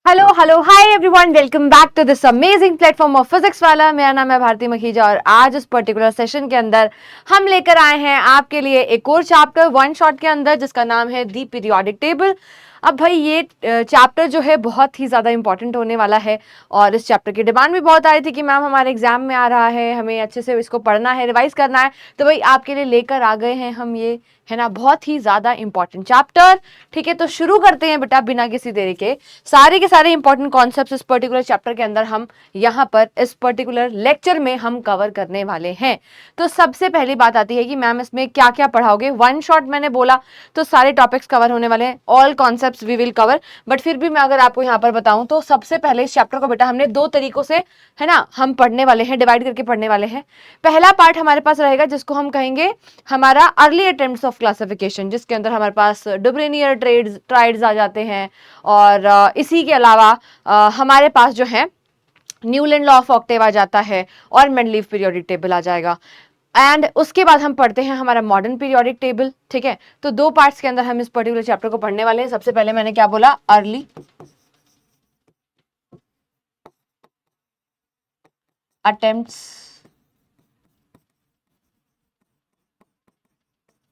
Hello hello hi everyone, welcome back to this amazing platform of Physics Wallah. मेरा नाम है भारती मखीजा और आज इस पर्टिकुलर सेशन के अंदर हम लेकर आए हैं आपके लिए एक और चैप्टर वन शॉट के अंदर जिसका नाम है दी पीरियोडिक टेबल। अब भाई ये चैप्टर जो है बहुत ही ज़्यादा इंपॉर्टेंट होने वाला है और इस चैप्टर की डिमांड भी बहुत आ रही थी कि मैम हमारे एग्जाम में आ रहा है, हमें अच्छे से इसको पढ़ना है, रिवाइज करना है। तो भाई आपके लिए लेकर आ गए हैं हम ये, है ना, बहुत ही ज़्यादा इंपॉर्टेंट चैप्टर। ठीक है, तो शुरू करते हैं बेटा बिना किसी देरी के। सारे के सारे इंपॉर्टेंट कॉन्सेप्ट्स इस पर्टिकुलर चैप्टर के अंदर हम यहाँ पर इस पर्टिकुलर लेक्चर में हम कवर करने वाले हैं। तो सबसे पहली बात आती है कि मैम इसमें क्या क्या पढ़ाओगे। वन शॉट मैंने बोला तो सारे टॉपिक्स कवर होने वाले हैं, all concepts we will cover. But फिर भी मैं अगर आपको यहाँ पर बताऊं तो सबसे पहले इस चैप्टर को बेटा हमने दो तरीकों से, है ना, हम पढ़ने वाले हैं, डिवाइड करके पढ़ने वाले हैं। पहला पार्ट हमारे पास रहेगा जिसको हम कहेंगे हमारा अर्ली अटेम्प्ट्स ऑफ क्लासिफिकेशन, जिसके अंदर हमारे पास डुब्रेनियर ट्राइड्स आ जाते हैं और इसी के अलावा हमारे पास जो है न्यूलैंड लॉ ऑफ ऑक्टेव आ जाता है और मेंडलीव पीरियोडिक टेबल आ जाएगा। एंड उसके बाद हम पढ़ते हैं हमारा मॉडर्न पीरियोडिक टेबल। ठीक है, तो दो पार्ट्स के अंदर हम इस पर्टिकुलर चैप्टर को पढ़ने वाले हैं। सबसे पहले मैंने क्या बोला, अर्ली अटेम्प्ट्स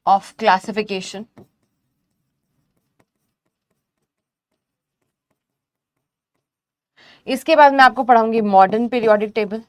ऑफ क्लासिफिकेशन। इसके बाद मैं आपको पढ़ाऊंगी modern periodic table.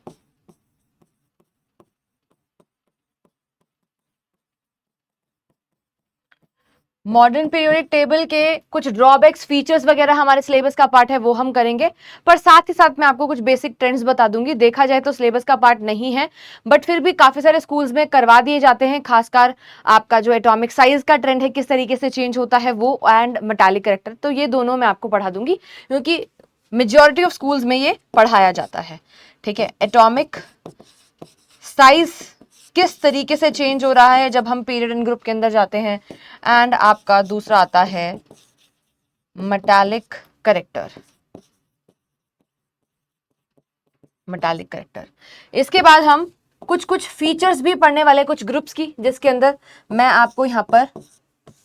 Modern periodic table के कुछ ड्रॉबैक्स, फीचर्स वगैरह हमारे सिलेबस का पार्ट है वो हम करेंगे, पर साथ ही साथ मैं आपको कुछ बेसिक ट्रेंड्स बता दूंगी। देखा जाए तो सिलेबस का पार्ट नहीं है बट फिर भी काफी सारे स्कूल्स में करवा दिए जाते हैं, खासकर आपका जो एटॉमिक साइज का ट्रेंड है किस तरीके से चेंज होता है वो, एंड मेटालिक कैरेक्टर। तो ये दोनों मैं आपको पढ़ा दूंगी क्योंकि मेजॉरिटी ऑफ स्कूल्स में ये पढ़ाया जाता है। ठीक है, एटॉमिक साइज किस तरीके से चेंज हो रहा है जब हम पीरियड एंड ग्रुप के अंदर जाते हैं, एंड आपका दूसरा आता है मेटालिक करेक्टर। मेटालिक करेक्टर, इसके बाद हम कुछ फीचर्स भी पढ़ने वाले कुछ ग्रुप्स की, जिसके अंदर मैं आपको यहाँ पर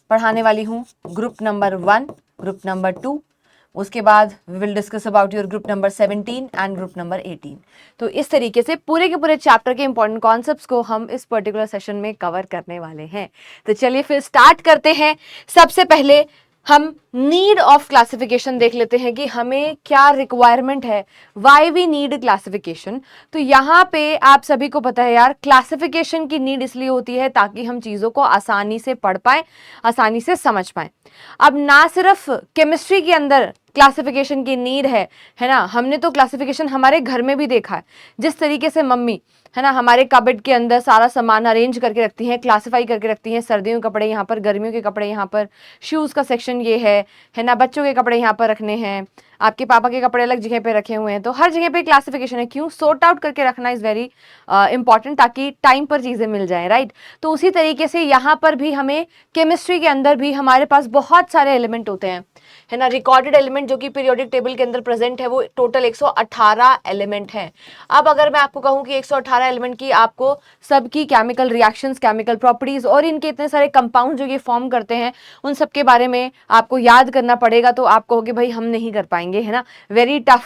पढ़ाने वाली हूँ ग्रुप नंबर 1, ग्रुप नंबर 2, उसके बाद we will discuss about your group number 17 and group number 18। तो इस तरीके से पूरे के पूरे चैप्टर के इंपॉर्टेंट कॉन्सेप्ट्स को हम इस पर्टिकुलर सेशन में कवर करने वाले हैं। तो चलिए फिर स्टार्ट करते हैं। सबसे पहले हम नीड ऑफ क्लासिफिकेशन देख लेते हैं कि हमें क्या रिक्वायरमेंट है, वाई वी नीड क्लासिफिकेशन। तो यहाँ पे आप सभी को पता है यार, क्लासिफिकेशन की नीड इसलिए होती है ताकि हम चीज़ों को आसानी से पढ़ पाएं, आसानी से समझ पाएं। अब ना सिर्फ केमिस्ट्री के अंदर क्लासिफिकेशन की नीड है ना, हमने तो क्लासिफिकेशन हमारे घर में भी देखा है। जिस तरीके से मम्मी, है ना, हमारे कबर्ड के अंदर सारा सामान अरेंज करके रखती हैं, क्लासिफाई करके रखती हैं, सर्दियों के कपड़े यहाँ पर, गर्मियों के कपड़े यहाँ पर, शूज़ का सेक्शन ये है ना, बच्चों के कपड़े यहाँ पर रखने हैं, आपके पापा के कपड़े अलग जगह पे रखे हुए हैं। तो हर जगह पे क्लासिफिकेशन है। क्यों? सॉर्ट आउट करके रखना इज़ वेरी इंपॉर्टेंट, ताकि टाइम पर चीज़ें मिल जाएं, राइट। तो उसी तरीके से यहाँ पर भी हमें केमिस्ट्री के अंदर भी हमारे पास बहुत सारे एलिमेंट होते हैं, है ना। रिकॉर्डेड एलिमेंट जो कि पीरियोडिक टेबल के अंदर प्रेजेंट है वो टोटल 118 एलिमेंट है। अब अगर मैं आपको कहूँ कि 118 एलिमेंट की आपको सबकी केमिकल रिएक्शंस, केमिकल प्रॉपर्टीज और इनके इतने सारे कंपाउंड जो ये फॉर्म करते हैं उन सब के बारे में आपको याद करना पड़ेगा, तो आप कहोगे भाई हम नहीं कर पाएंगे, है ना, वेरी टफ,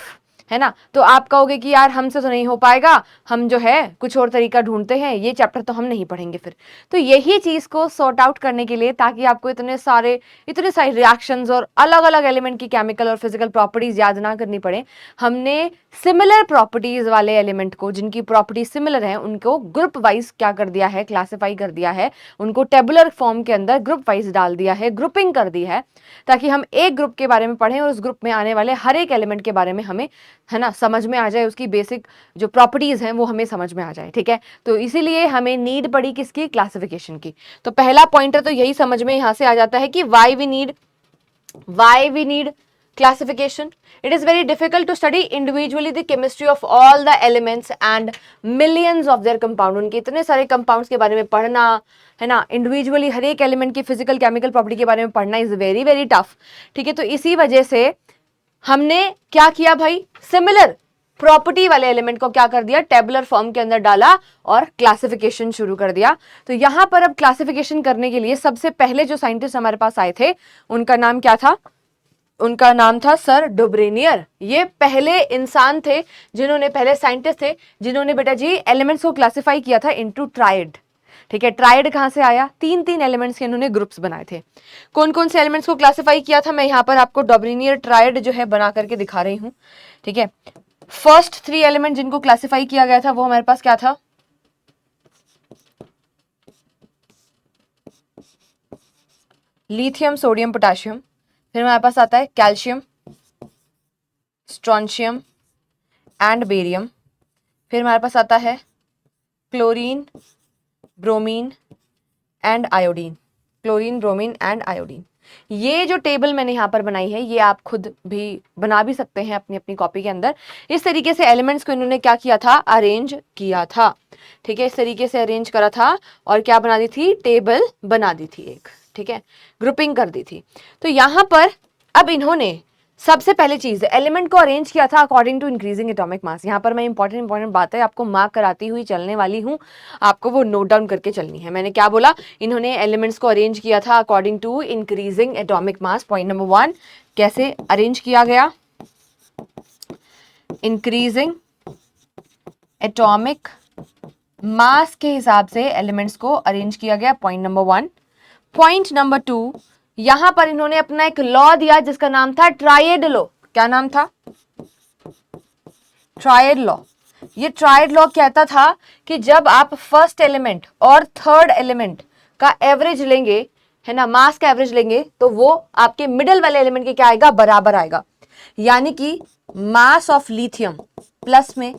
है ना। तो आप कहोगे कि यार हमसे तो नहीं हो पाएगा, हम जो है कुछ और तरीका ढूंढते हैं, ये चैप्टर तो हम नहीं पढ़ेंगे फिर। तो यही चीज़ को सॉर्ट आउट करने के लिए, ताकि आपको इतने सारे रिएक्शंस और अलग अलग एलिमेंट की केमिकल और फिजिकल प्रॉपर्टीज याद ना करनी पड़े, हमने सिमिलर प्रॉपर्टीज वाले एलिमेंट को, जिनकी प्रॉपर्टीज सिमिलर हैं, उनको ग्रुप वाइज क्या कर दिया है, क्लासिफाई कर दिया है, उनको टेबुलर फॉर्म के अंदर ग्रुप वाइज डाल दिया है, ग्रुपिंग कर दी है, ताकि हम एक ग्रुप के बारे में पढ़ें और उस ग्रुप में आने वाले हर एक एलिमेंट के बारे में हमें, है ना, समझ में आ जाए, उसकी बेसिक जो प्रॉपर्टीज हैं वो हमें समझ में आ जाए। ठीक है, तो इसीलिए हमें नीड पड़ी किसकी, क्लासिफिकेशन की। तो पहला पॉइंटर तो यही समझ में यहाँ से आ जाता है कि why we need classification. It is very difficult to study individually the chemistry of all the elements and millions of their compound. उनके इतने सारे compounds के बारे में पढ़ना, है ना, इंडिविजुअली हर एक एलिमेंट की फिजिकल केमिकल प्रॉपर्टी के बारे में पढ़ना इज वेरी वेरी टफ। ठीक है, तो इसी वजह से हमने क्या किया भाई, सिमिलर प्रॉपर्टी वाले एलिमेंट को क्या कर दिया, टेबुलर फॉर्म के अंदर डाला और क्लासिफिकेशन शुरू कर दिया। तो यहां पर अब क्लासिफिकेशन करने के लिए सबसे पहले जो साइंटिस्ट हमारे पास आए थे उनका नाम क्या था, उनका नाम था सर डुब्रेनियर। ये पहले इंसान थे जिन्होंने, पहले साइंटिस्ट थे जिन्होंने बेटा जी एलिमेंट्स को क्लासिफाई किया था इनटू ट्राइड। ठीक है, ट्राइड कहां से आया? तीन तीन एलिमेंट्स के इन्होंने ग्रुप्स बनाए थे। कौन कौन से एलिमेंट्स को क्लासिफाई किया था मैं यहां पर आपको डुब्रेनियर ट्राइड जो है बना करके दिखा रही हूं। ठीक है, फर्स्ट थ्री एलिमेंट जिनको क्लासिफाई किया गया था वो हमारे पास क्या था? Lithium, sodium, potassium. फिर हमारे पास आता है कैल्शियम, स्ट्रोंशियम एंड बेरियम। फिर हमारे पास आता है chlorine, bromine and iodine. Chlorine, bromine and iodine. ये जो टेबल मैंने यहाँ पर बनाई है ये आप खुद भी बना भी सकते हैं अपनी अपनी कॉपी के अंदर। इस तरीके से एलिमेंट्स को इन्होंने क्या किया था? अरेंज किया था। ठीक है, इस तरीके से अरेंज करा था और क्या बना दी थी? टेबल बना दी थी एक। ठीक है, ग्रुपिंग कर दी थी। तो यहाँ पर अब इन्होंने सबसे पहले चीज एलिमेंट को अरेंज किया था according to increasing atomic mass. यहाँ पर मैं इंपॉर्टेंट बातें आपको मार्क कराती हुई चलने वाली हूँ, आपको वो नोट डाउन करके चलनी है। मैंने क्या बोला? इन्होंने एलिमेंट्स को अरेंज किया था according to increasing atomic mass. Point number 1, कैसे अरेंज किया गया? इंक्रीजिंग एटॉमिक मास के हिसाब से एलिमेंट्स को अरेंज किया गया। Point number 1। पॉइंट नंबर 2, यहां पर इन्होंने अपना एक लॉ दिया जिसका नाम था ट्रायड लॉ। क्या नाम था? Triad law. ये ट्रायड लॉ कहता था कि जब आप फर्स्ट एलिमेंट और थर्ड एलिमेंट का एवरेज लेंगे, है ना, मास का एवरेज लेंगे, तो वो आपके मिडिल वाले एलिमेंट के क्या आएगा? बराबर आएगा। यानी कि मास ऑफ लिथियम प्लस में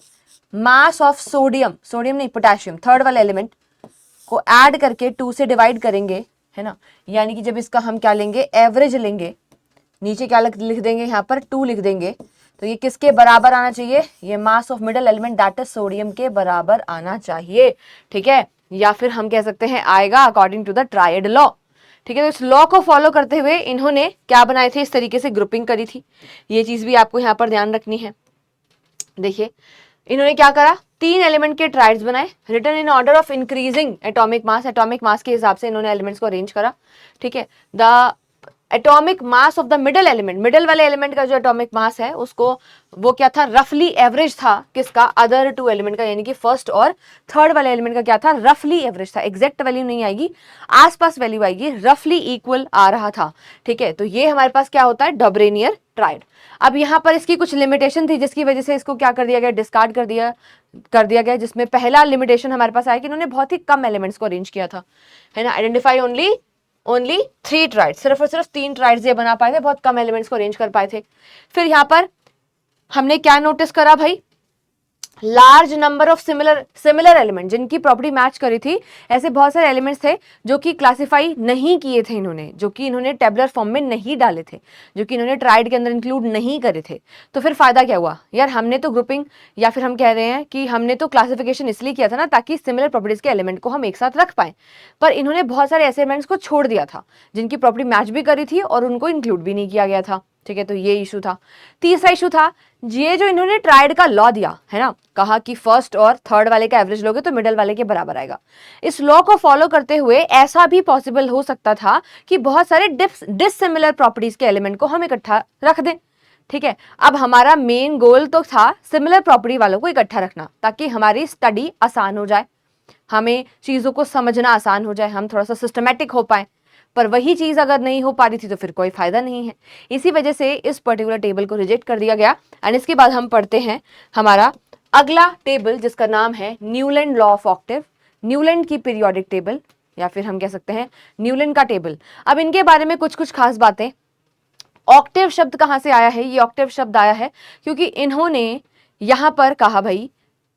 मास ऑफ सोडियम, सोडियम नहीं पोटेशियम, थर्ड वाले एलिमेंट को ऐड करके 2 से डिवाइड करेंगे, है ना। यानी कि जब इसका हम क्या लेंगे? एवरेज लेंगे, नीचे क्या लिख देंगे? यहाँ पर 2 लिख देंगे। तो ये किसके बराबर आना चाहिए? ये mass of middle element that is sodium के बराबर आना चाहिए। ठीक है, या फिर हम कह सकते हैं आएगा according to the triad law. ठीक है, तो इस लॉ को फॉलो करते हुए इन्होंने क्या बनाए थे? इस तरीके से ग्रुपिंग करी थी। ये चीज भी आपको यहाँ पर ध्यान रखनी है। देखिए इन्होंने क्या करा? 3 एलिमेंट के ट्राइड्स बनाए, written in order of increasing atomic mass. Atomic mass के हिसाब से इन्होंने एलिमेंट्स को अरेंज करा। ठीक है, the atomic mass of the middle element, middle वाले एलिमेंट का जो एटॉमिक मास है उसको, वो क्या था? रफली एवरेज था किसका? अदर 2 एलिमेंट का, यानी कि फर्स्ट और थर्ड वाले एलिमेंट का क्या था? रफली एवरेज था। एग्जैक्ट वैल्यू नहीं आएगी, आसपास वैल्यू आएगी, रफली इक्वल आ रहा था। ठीक है, तो ये हमारे पास क्या होता है? डुब्रेनियर ट्राइड। अब यहाँ पर इसकी कुछ लिमिटेशन थी जिसकी वजह से इसको क्या कर दिया गया? डिस्कार्ड कर दिया गया। जिसमें पहला लिमिटेशन हमारे पास आया कि इन्होंने बहुत ही कम एलिमेंट्स को अरेंज किया था, है ना। आइडेंटिफाई ओनली 3 ट्राइड्स, सिर्फ और सिर्फ 3 ट्राइड्स ये बना पाए थे, बहुत कम एलिमेंट्स को अरेंज कर पाए थे। फिर यहाँ पर हमने क्या नोटिस करा भाई? Large number of similar element जिनकी प्रॉपर्टी मैच करी थी। ऐसे बहुत सारे एलिमेंट्स थे जो कि क्लासिफाई नहीं किए थे इन्होंने, जो कि इन्होंने टेबुलर फॉर्म में नहीं डाले थे, जो कि इन्होंने ट्राइड के अंदर इंक्लूड नहीं करे थे। तो फिर फायदा क्या हुआ यार? हमने तो ग्रुपिंग, या फिर हम कह रहे हैं कि हमने तो क्लासिफिकेशन इसलिए किया था ना ताकि सिमिलर प्रॉपर्टीज के एलिमेंट को हम एक साथ रख पाए, पर इन्होंने बहुत सारे ऐसे एलिमेंट्स को छोड़ दिया था जिनकी प्रॉपर्टी मैच भी करी थी और उनको इंक्लूड भी नहीं किया गया था। ठीक है, तो ये इशू था। तीसरा इशू था ये जो इन्होंने ट्राइड का लॉ दिया, है ना, कहा कि फर्स्ट और थर्ड वाले का एवरेज लोगे तो मिडिल वाले के बराबर आएगा। इस लॉ को फॉलो करते हुए ऐसा भी पॉसिबल हो सकता था कि बहुत सारे डिससिमिलर प्रॉपर्टीज के एलिमेंट को हम इकट्ठा रख दें। ठीक है, अब हमारा मेन गोल तो था सिमिलर प्रॉपर्टी वालों को इकट्ठा रखना ताकि हमारी स्टडी आसान हो जाए, हमें चीजों को समझना आसान हो जाए, हम थोड़ा सा सिस्टमैटिक हो पाए। पर वही चीज अगर नहीं हो पा रही थी तो फिर कोई फायदा नहीं है। इसी वजह से इस पर्टिकुलर टेबल को रिजेक्ट कर दिया गया। एंड इसके बाद हम पढ़ते हैं हमारा अगला टेबल जिसका नाम है Newland law of octave, Newland की पीरियोडिक टेबल, या फिर हम कह सकते हैं न्यूलैंड का टेबल। अब इनके बारे में कुछ कुछ खास बातें। ऑक्टेव शब्द कहां से आया है? ये ऑक्टेव शब्द आया है क्योंकि इन्होंने यहां पर कहा भाई,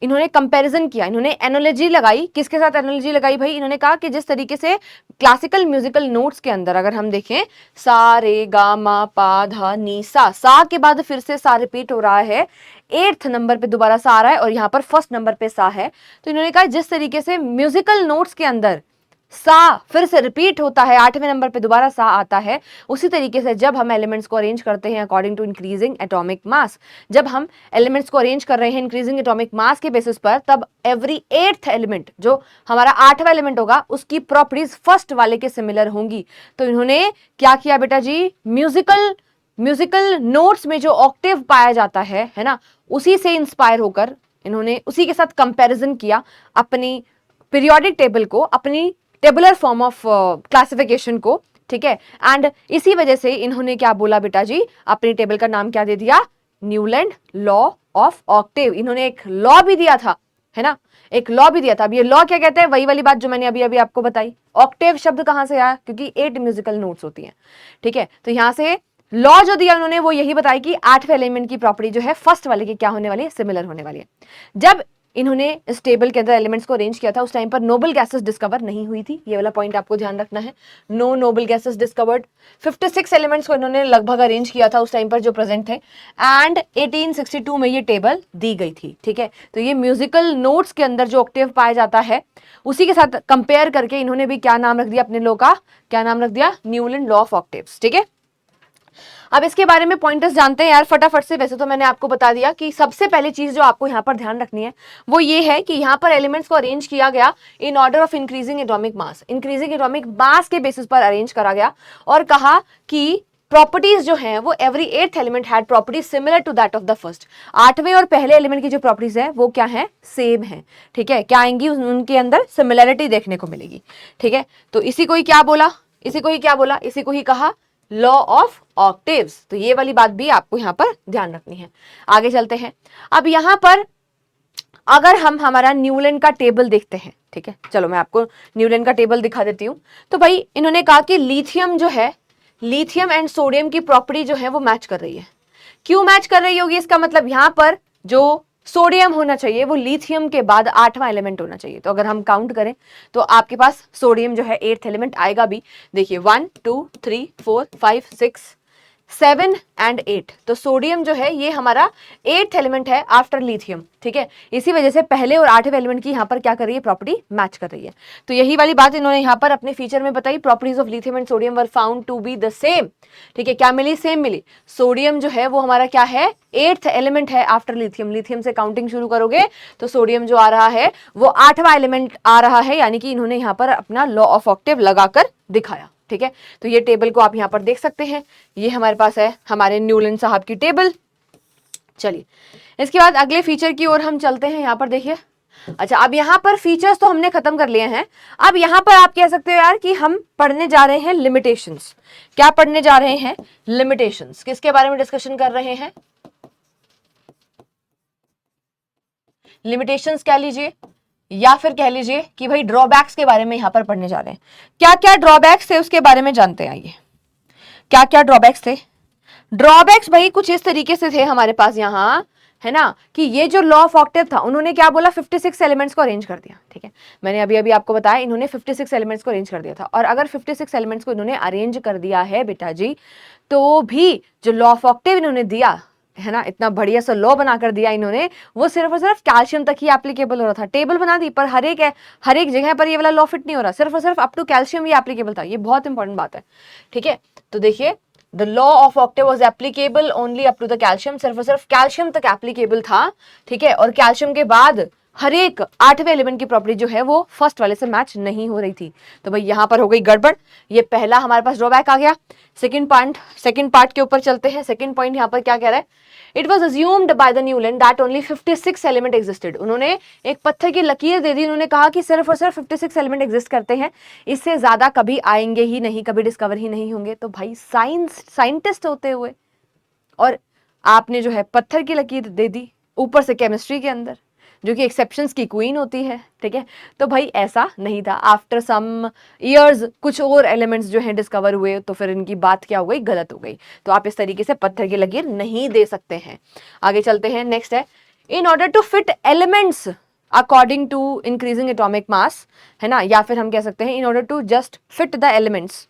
इन्होंने कंपैरिजन किया, इन्होंने एनालॉजी लगाई। किसके साथ एनालॉजी लगाई भाई? इन्होंने कहा कि जिस तरीके से क्लासिकल म्यूजिकल नोट्स के अंदर अगर हम देखें सा रे गा मा पा धा नी सा के बाद फिर से सा रिपीट हो रहा है, 8th नंबर पे दोबारा सा आ रहा है और यहाँ पर फर्स्ट नंबर पे सा है। तो इन्होंने कहा जिस तरीके से म्यूजिकल नोट्स के अंदर सा फिर से रिपीट होता है, 8वें नंबर पे दोबारा सा आता है, उसी तरीके से जब हम एलिमेंट्स को अरेंज करते हैं according to increasing atomic mass, जब हम एलिमेंट्स को अरेंज कर रहे हैं इंक्रीजिंग एटॉमिक मास के बेसिस पर, तब एवरी 8th एलिमेंट जो हमारा 8वां एलिमेंट होगा उसकी प्रॉपर्टीज फर्स्ट वाले के सिमिलर होंगी। तो इन्होंने क्या किया बेटा जी? म्यूजिकल नोट्स में जो ऑक्टेव पाया जाता है ना, उसी से इंस्पायर होकर इन्होंने उसी के साथ कंपैरिजन किया अपनी पीरियोडिक टेबल को, अपनी टेबुलर फॉर्म ऑफ क्लासिफिकेशन को, ठीक है। एंड इसी वजह से इन्होंने क्या बोला बेटा जी, अपनी टेबल का नाम क्या दे दिया, न्यूलैंड लॉ ऑफ ऑक्टेव। इन्होंने एक लॉ भी दिया था, है ना, एक लॉ भी दिया था। अब ये लॉ क्या कहते हैं, वही वाली बात जो मैंने अभी अभी आपको बताई। ऑक्टेव शब्द कहां से आया, क्योंकि 8 म्यूजिकल नोट्स होती हैं, ठीक है। तो यहां से लॉ जो दिया उन्होंने वो यही बताया कि 8वें एलिमेंट की प्रॉपर्टी जो है फर्स्ट वाले की क्या होने वाली है, सिमिलर होने वाली है। जब इन्होंने इस टेबल के अंदर एलिमेंट्स को अरेंज किया था उस टाइम पर नोबल गैसेस डिस्कवर नहीं हुई थी, ये वाला पॉइंट आपको ध्यान रखना है। No noble gases discovered. 56 elements को इन्होंने लगभग अरेंज किया था उस टाइम पर जो प्रेजेंट थे, एंड 1862 में ये टेबल दी गई थी, ठीक है। तो ये म्यूजिकल नोट्स के अंदर जो ऑक्टेव पाया जाता है उसी के साथ कंपेयर करके इन्होंने भी क्या नाम रख दिया अपने लॉ का, क्या नाम रख दिया, न्यूलैंड लॉ ऑफ ऑक्टेव्स, ठीक है। अब इसके बारे में पॉइंटर्स जानते हैं यार फटाफट से। वैसे तो मैंने आपको बता दिया कि सबसे पहली चीज जो आपको यहाँ पर ध्यान रखनी है वो ये है कि यहाँ पर एलिमेंट्स को अरेंज किया गया इन order of increasing atomic mass. Increasing atomic mass के बेसिस पर अरेंज करा गया और कहा कि प्रॉपर्टीज जो हैं वो every 8th element had properties similar to that of the first. 8वें और पहले एलिमेंट की जो प्रॉपर्टीज है वो क्या है, सेम है, ठीक है। क्या आएंगी, उनके अंदर सिमिलैरिटी देखने को मिलेगी, ठीक है। तो इसी को ही क्या बोला, इसी को ही क्या बोला, इसी को ही कहा लॉ ऑफ ऑक्टेव्स। तो ये वाली बात भी आपको यहां पर ध्यान रखनी है। आगे चलते हैं। अब यहां पर अगर हम हमारा न्यूलैंड का टेबल देखते हैं, ठीक है, चलो मैं आपको न्यूलैंड का टेबल दिखा देती हूं। तो भाई इन्होंने कहा कि लिथियम जो है, लिथियम एंड सोडियम की प्रॉपर्टी जो है वो मैच कर रही है। क्यों मैच कर रही होगी, इसका मतलब यहां पर जो सोडियम होना चाहिए वो लिथियम के बाद 8वां एलिमेंट होना चाहिए। तो अगर हम काउंट करें तो आपके पास सोडियम जो है 8th एलिमेंट आएगा भी। देखिए 1 2 3 4 5 6 7 एंड 8। तो सोडियम जो है ये हमारा 8th एलिमेंट है आफ्टर लिथियम, ठीक है। इसी वजह से पहले और 8वें एलिमेंट की यहाँ पर क्या कर रही है, प्रॉपर्टी मैच कर रही है। तो यही वाली बात इन्होंने यहाँ पर अपने फीचर में बताई, properties of lithium and sodium were found to be the same, ठीक है। क्या मिली, सेम मिली। सोडियम जो है वो हमारा क्या है, 8th एलिमेंट है आफ्टर लिथियम। लिथियम से काउंटिंग शुरू करोगे तो सोडियम जो आ रहा है वो 8वां एलिमेंट आ रहा है, यानी कि इन्होंने यहाँ पर अपना लॉ ऑफ ऑक्टेव लगाकर दिखाया, ठीक है। तो ये टेबल को आप यहां पर देख सकते हैं, ये हमारे पास है हमारे न्यूलैंड साहब की टेबल। चलिए इसके बाद अगले फीचर की ओर हम चलते हैं। यहां पर देखिए, अच्छा अब यहां पर फीचर्स तो हमने खत्म कर लिए हैं। अब यहां पर आप कह सकते हो यार कि हम पढ़ने जा रहे हैं लिमिटेशंस। क्या पढ़ने जा रहे हैं, लिमिटेशंस। किसके बारे में डिस्कशन कर रहे हैं, लिमिटेशंस कह लीजिए या फिर कह लीजिए कि भाई ड्रॉबैक्स के बारे में यहां पर पढ़ने जा रहे हैं। क्या क्या ड्रॉबैक्स थे उसके बारे में जानते हैं। आइए, क्या क्या ड्रॉबैक्स थे। ड्रॉबैक्स भाई कुछ इस तरीके से थे हमारे पास यहां, है ना, कि ये जो लॉ ऑफ ऑक्टेव था उन्होंने क्या बोला, 56 एलिमेंट्स को अरेंज कर दिया, ठीक है। मैंने अभी अभी आपको बताया इन्होंने 56 एलिमेंट्स को अरेंज कर दिया था। और अगर 56 एलिमेंट्स को इन्होंने अरेंज कर दिया है बेटा जी, तो भी जो लॉ ऑफ ऑक्टेव इन्होंने दिया है ना, इतना बढ़िया सा लॉ बनाकर दिया इन्होंने, वो सिर्फ और सिर्फ कैल्शियम तक ही एप्लीकेबल हो रहा था। टेबल बना दी पर हर एक जगह पर ये वाला लॉ फिट नहीं हो रहा, सिर्फ और सिर्फ अप टू कैल्शियम ही एप्लीकेबल था। ये बहुत इंपॉर्टेंट बात है, ठीक है। तो देखिए the law of octave was applicable only up to the calcium, सिर्फ और सिर्फ कैल्शियम तक एप्लीकेबल था, ठीक है। और कैल्शियम के बाद हर एक 8वें एलिमेंट की प्रॉपर्टी जो है वो फर्स्ट वाले से मैच नहीं हो रही थी। तो भाई यहां पर हो गई गड़बड़, ये पहला हमारे पास ड्रॉबैक आ गया। सेकंड पार्ट के ऊपर चलते हैं। सेकंड पॉइंट यहां पर क्या कह रहा है, it was assumed by the Newland that only 56 element existed. उन्होंने एक पत्थर की लकीर दे दी, उन्होंने कहा कि सिर्फ और सिर्फ 56 एलिमेंट एग्जिस्ट करते हैं, इससे ज्यादा कभी आएंगे ही नहीं, कभी डिस्कवर ही नहीं होंगे। तो भाई साइंटिस्ट होते हुए और आपने जो है पत्थर की लकीर दे दी, ऊपर से केमिस्ट्री के अंदर जो कि एक्सेप्शंस की क्वीन होती है, ठीक है। तो भाई ऐसा नहीं था। आफ्टर सम इयर्स कुछ और एलिमेंट्स जो हैं डिस्कवर हुए, तो फिर इनकी बात क्या हो गई, गलत हो गई। तो आप इस तरीके से पत्थर की लकीर नहीं दे सकते हैं। आगे चलते हैं। नेक्स्ट है, in order to fit elements according to increasing atomic mass, है ना, या फिर हम कह सकते हैं in order to just fit the elements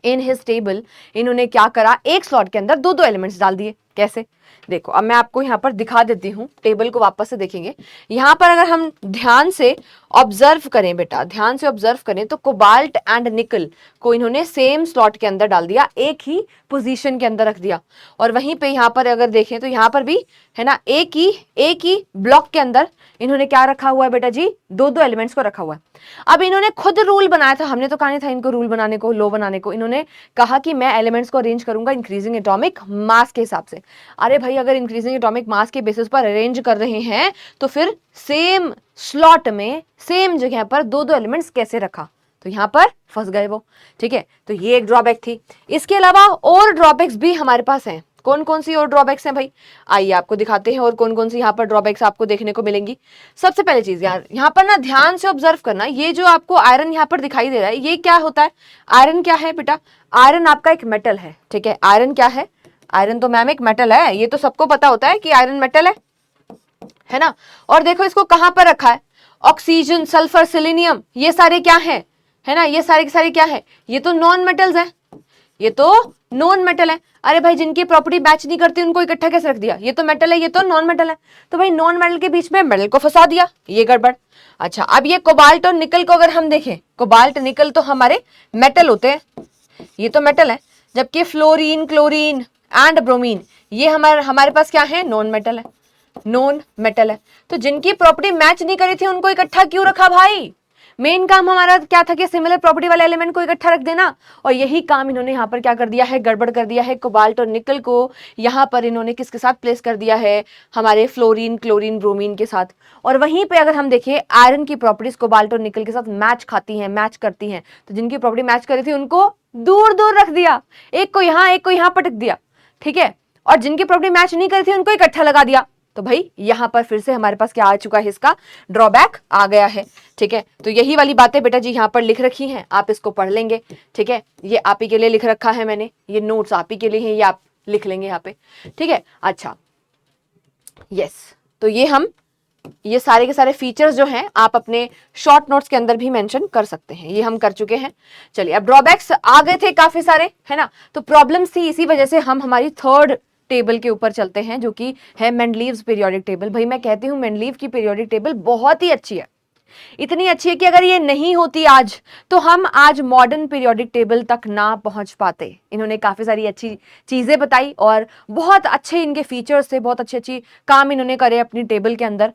in his table, इन्होंने क्या करा, एक स्लॉट के अंदर दो एलिमेंट्स डाल दिए, कैसे, देखो अब मैं आपको यहाँ पर दिखा देती हूँ, टेबल को वापस से देखेंगे। यहाँ पर अगर हम ध्यान से ऑब्जर्व करें बेटा, ध्यान से ऑब्जर्व करें तो कोबाल्ट एंड निकल को इन्होंने सेम स्लॉट के अंदर डाल दिया, एक ही पोजीशन के अंदर रख दिया। और वहीं पे यहाँ पर अगर देखें तो यहाँ पर भी है ना, एक ही ब्लॉक के अंदर इन्होंने क्या रखा हुआ है बेटा जी, दो दो एलिमेंट्स को रखा हुआ है। अब इन्होंने खुद रूल बनाया था, हमने तो कहा नहीं था इनको रूल बनाने को, लो बनाने को। इन्होंने कहा कि मैं एलिमेंट्स को अरेंज करूंगा इंक्रीजिंग एटॉमिक मास के हिसाब से। अरे भाई अगर इंक्रीजिंग एटॉमिक मास के बेसिस पर अरेंज कर रहे हैं तो फिर सेम स्लॉट में सेम जगह पर दो दो एलिमेंट्स कैसे रखा, तो यहां पर फंस गए वो। ठीक है, तो ये एक ड्रॉबैक थी। इसके अलावा और ड्रॉबैक्स भी हमारे पास हैं। कौन कौन सी और ड्रॉबैक्स हैं भाई, आइए आपको दिखाते हैं और कौन कौन सी यहाँ पर ड्रॉबैक्स आपको देखने को मिलेंगी। सबसे पहले चीज यार, यहाँ पर ना ध्यान से ऑब्जर्व करना, ये जो आपको आयरन यहाँ पर दिखाई दे रहा है, ये क्या होता है? आयरन क्या है बेटा? आयरन आपका एक मेटल है। ठीक है, आयरन क्या है? आयरन तो मैम एक मेटल है, ये तो सबको पता होता है कि आयरन मेटल है ना। और देखो इसको कहां पर रखा है, ऑक्सीजन, सल्फर, सिलीनियम, ये सारे क्या है ना, ये सारे के सारे क्या है, ये तो नॉन मेटल्स है, ये तो नॉन मेटल है। अरे भाई जिनकी प्रॉपर्टी मैच नहीं करती उनको इकट्ठा कैसे रख दिया, ये तो मेटल है, ये तो नॉन मेटल है। तो भाई नॉन मेटल के बीच में मेटल को फंसा दिया, ये गड़बड़। अच्छा अब ये कोबाल्ट और निकल को अगर हम देखें, कोबाल्ट निकल तो हमारे मेटल होते हैं, ये तो मेटल है, जबकि फ्लोरीन, क्लोरीन एंड ब्रोमीन ये हमारे पास क्या है, नॉन मेटल है, नॉन मेटल है। तो जिनकी प्रॉपर्टी मैच नहीं करी थी उनको इकट्ठा क्यों रखा भाई? मेन काम हमारा क्या था कि सिमिलर प्रॉपर्टी वाले एलिमेंट को इकट्ठा रख देना, और यही काम इन्होंने यहाँ पर क्या कर दिया है, गड़बड़ कर दिया है। कोबाल्ट और निकल को यहाँ पर इन्होंने किसके साथ प्लेस कर दिया है, हमारे फ्लोरीन, क्लोरीन, ब्रोमीन के साथ। और वहीं पे अगर हम देखें आयरन की प्रॉपर्टीज कोबाल्ट और निकल के साथ मैच खाती हैं, मैच करती हैं, तो जिनकी प्रॉपर्टी मैच करी थी उनको दूर दूर रख दिया, एक को यहाँ एक को यहाँ पटक दिया। ठीक है, और जिनकी प्रॉपर्टी मैच नहीं करी थी उनको इकट्ठा लगा दिया। तो भाई यहां पर फिर से हमारे पास क्या आ चुका है, इसका ड्रॉबैक आ गया है। ठीक है, तो यही वाली बातें बेटा जी यहां पर लिख रखी हैं, आप इसको पढ़ लेंगे। ठीक है, ये आप ही के लिए लिख रखा है मैंने, ये नोट्स आप ही के लिए हैं, ये आप लिख लेंगे यहाँ पे। ठीक है, अच्छा यस, तो ये सारे के सारे फीचर्स जो हैं आप अपने शॉर्ट नोट्स के अंदर भी मेंशन कर सकते हैं, ये हम कर चुके हैं। चलिए अब ड्रॉबैक्स आ गए थे काफी सारे, है ना, तो प्रॉब्लम्स थी, इसी वजह से हम हमारी थर्ड टेबल के ऊपर चलते हैं जो कि है मेंडलीव्स पीरियोडिक टेबल। भाई मैं कहती हूँ मेंडलीव की पीरियोडिक टेबल बहुत ही अच्छी है, इतनी अच्छी है कि अगर ये नहीं होती आज तो हम आज मॉडर्न पीरियोडिक टेबल तक ना पहुंच पाते। इन्होंने काफी सारी अच्छी चीजें बताई और बहुत अच्छे इनके फीचर्स थे, बहुत अच्छी काम इन्होंने करे अपनी टेबल के अंदर।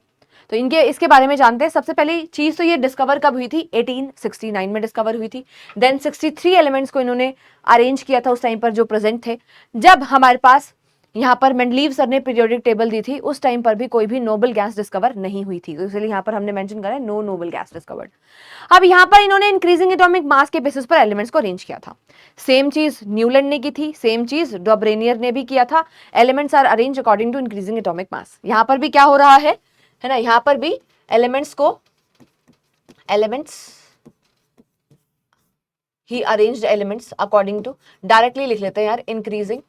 तो इनके इसके बारे में जानते हैं। सबसे पहली चीज तो ये डिस्कवर कब हुई थी, 1869 में डिस्कवर हुई थी। देन 63 एलिमेंट्स को इन्होंने अरेंज किया था उस टाइम पर जो प्रेजेंट थे। जब हमारे पास यहाँ पर मेंडलीव सर ने पीरियोडिक टेबल दी थी उस टाइम पर भी कोई भी नोबल गैस डिस्कवर नहीं हुई थी, तो इसलिए यहाँ पर हमने मेंशन करा है नो नोबल गैस डिस्कवर्ड। अब यहाँ पर इन्होंने इंक्रीजिंग एटॉमिक मास के बेसिस पर एलिमेंट्स को अरेंज किया था। सेम चीज न्यूलैंड ने की थी, सेम चीज डॉब्रेनियर ने भी किया था। Elements are arrange according to increasing atomic mass. यहाँ पर भी क्या हो रहा है ना, यहाँ पर भी एलिमेंट्स ही arranged elements according to, directly लिख लेते हैं यार, increasing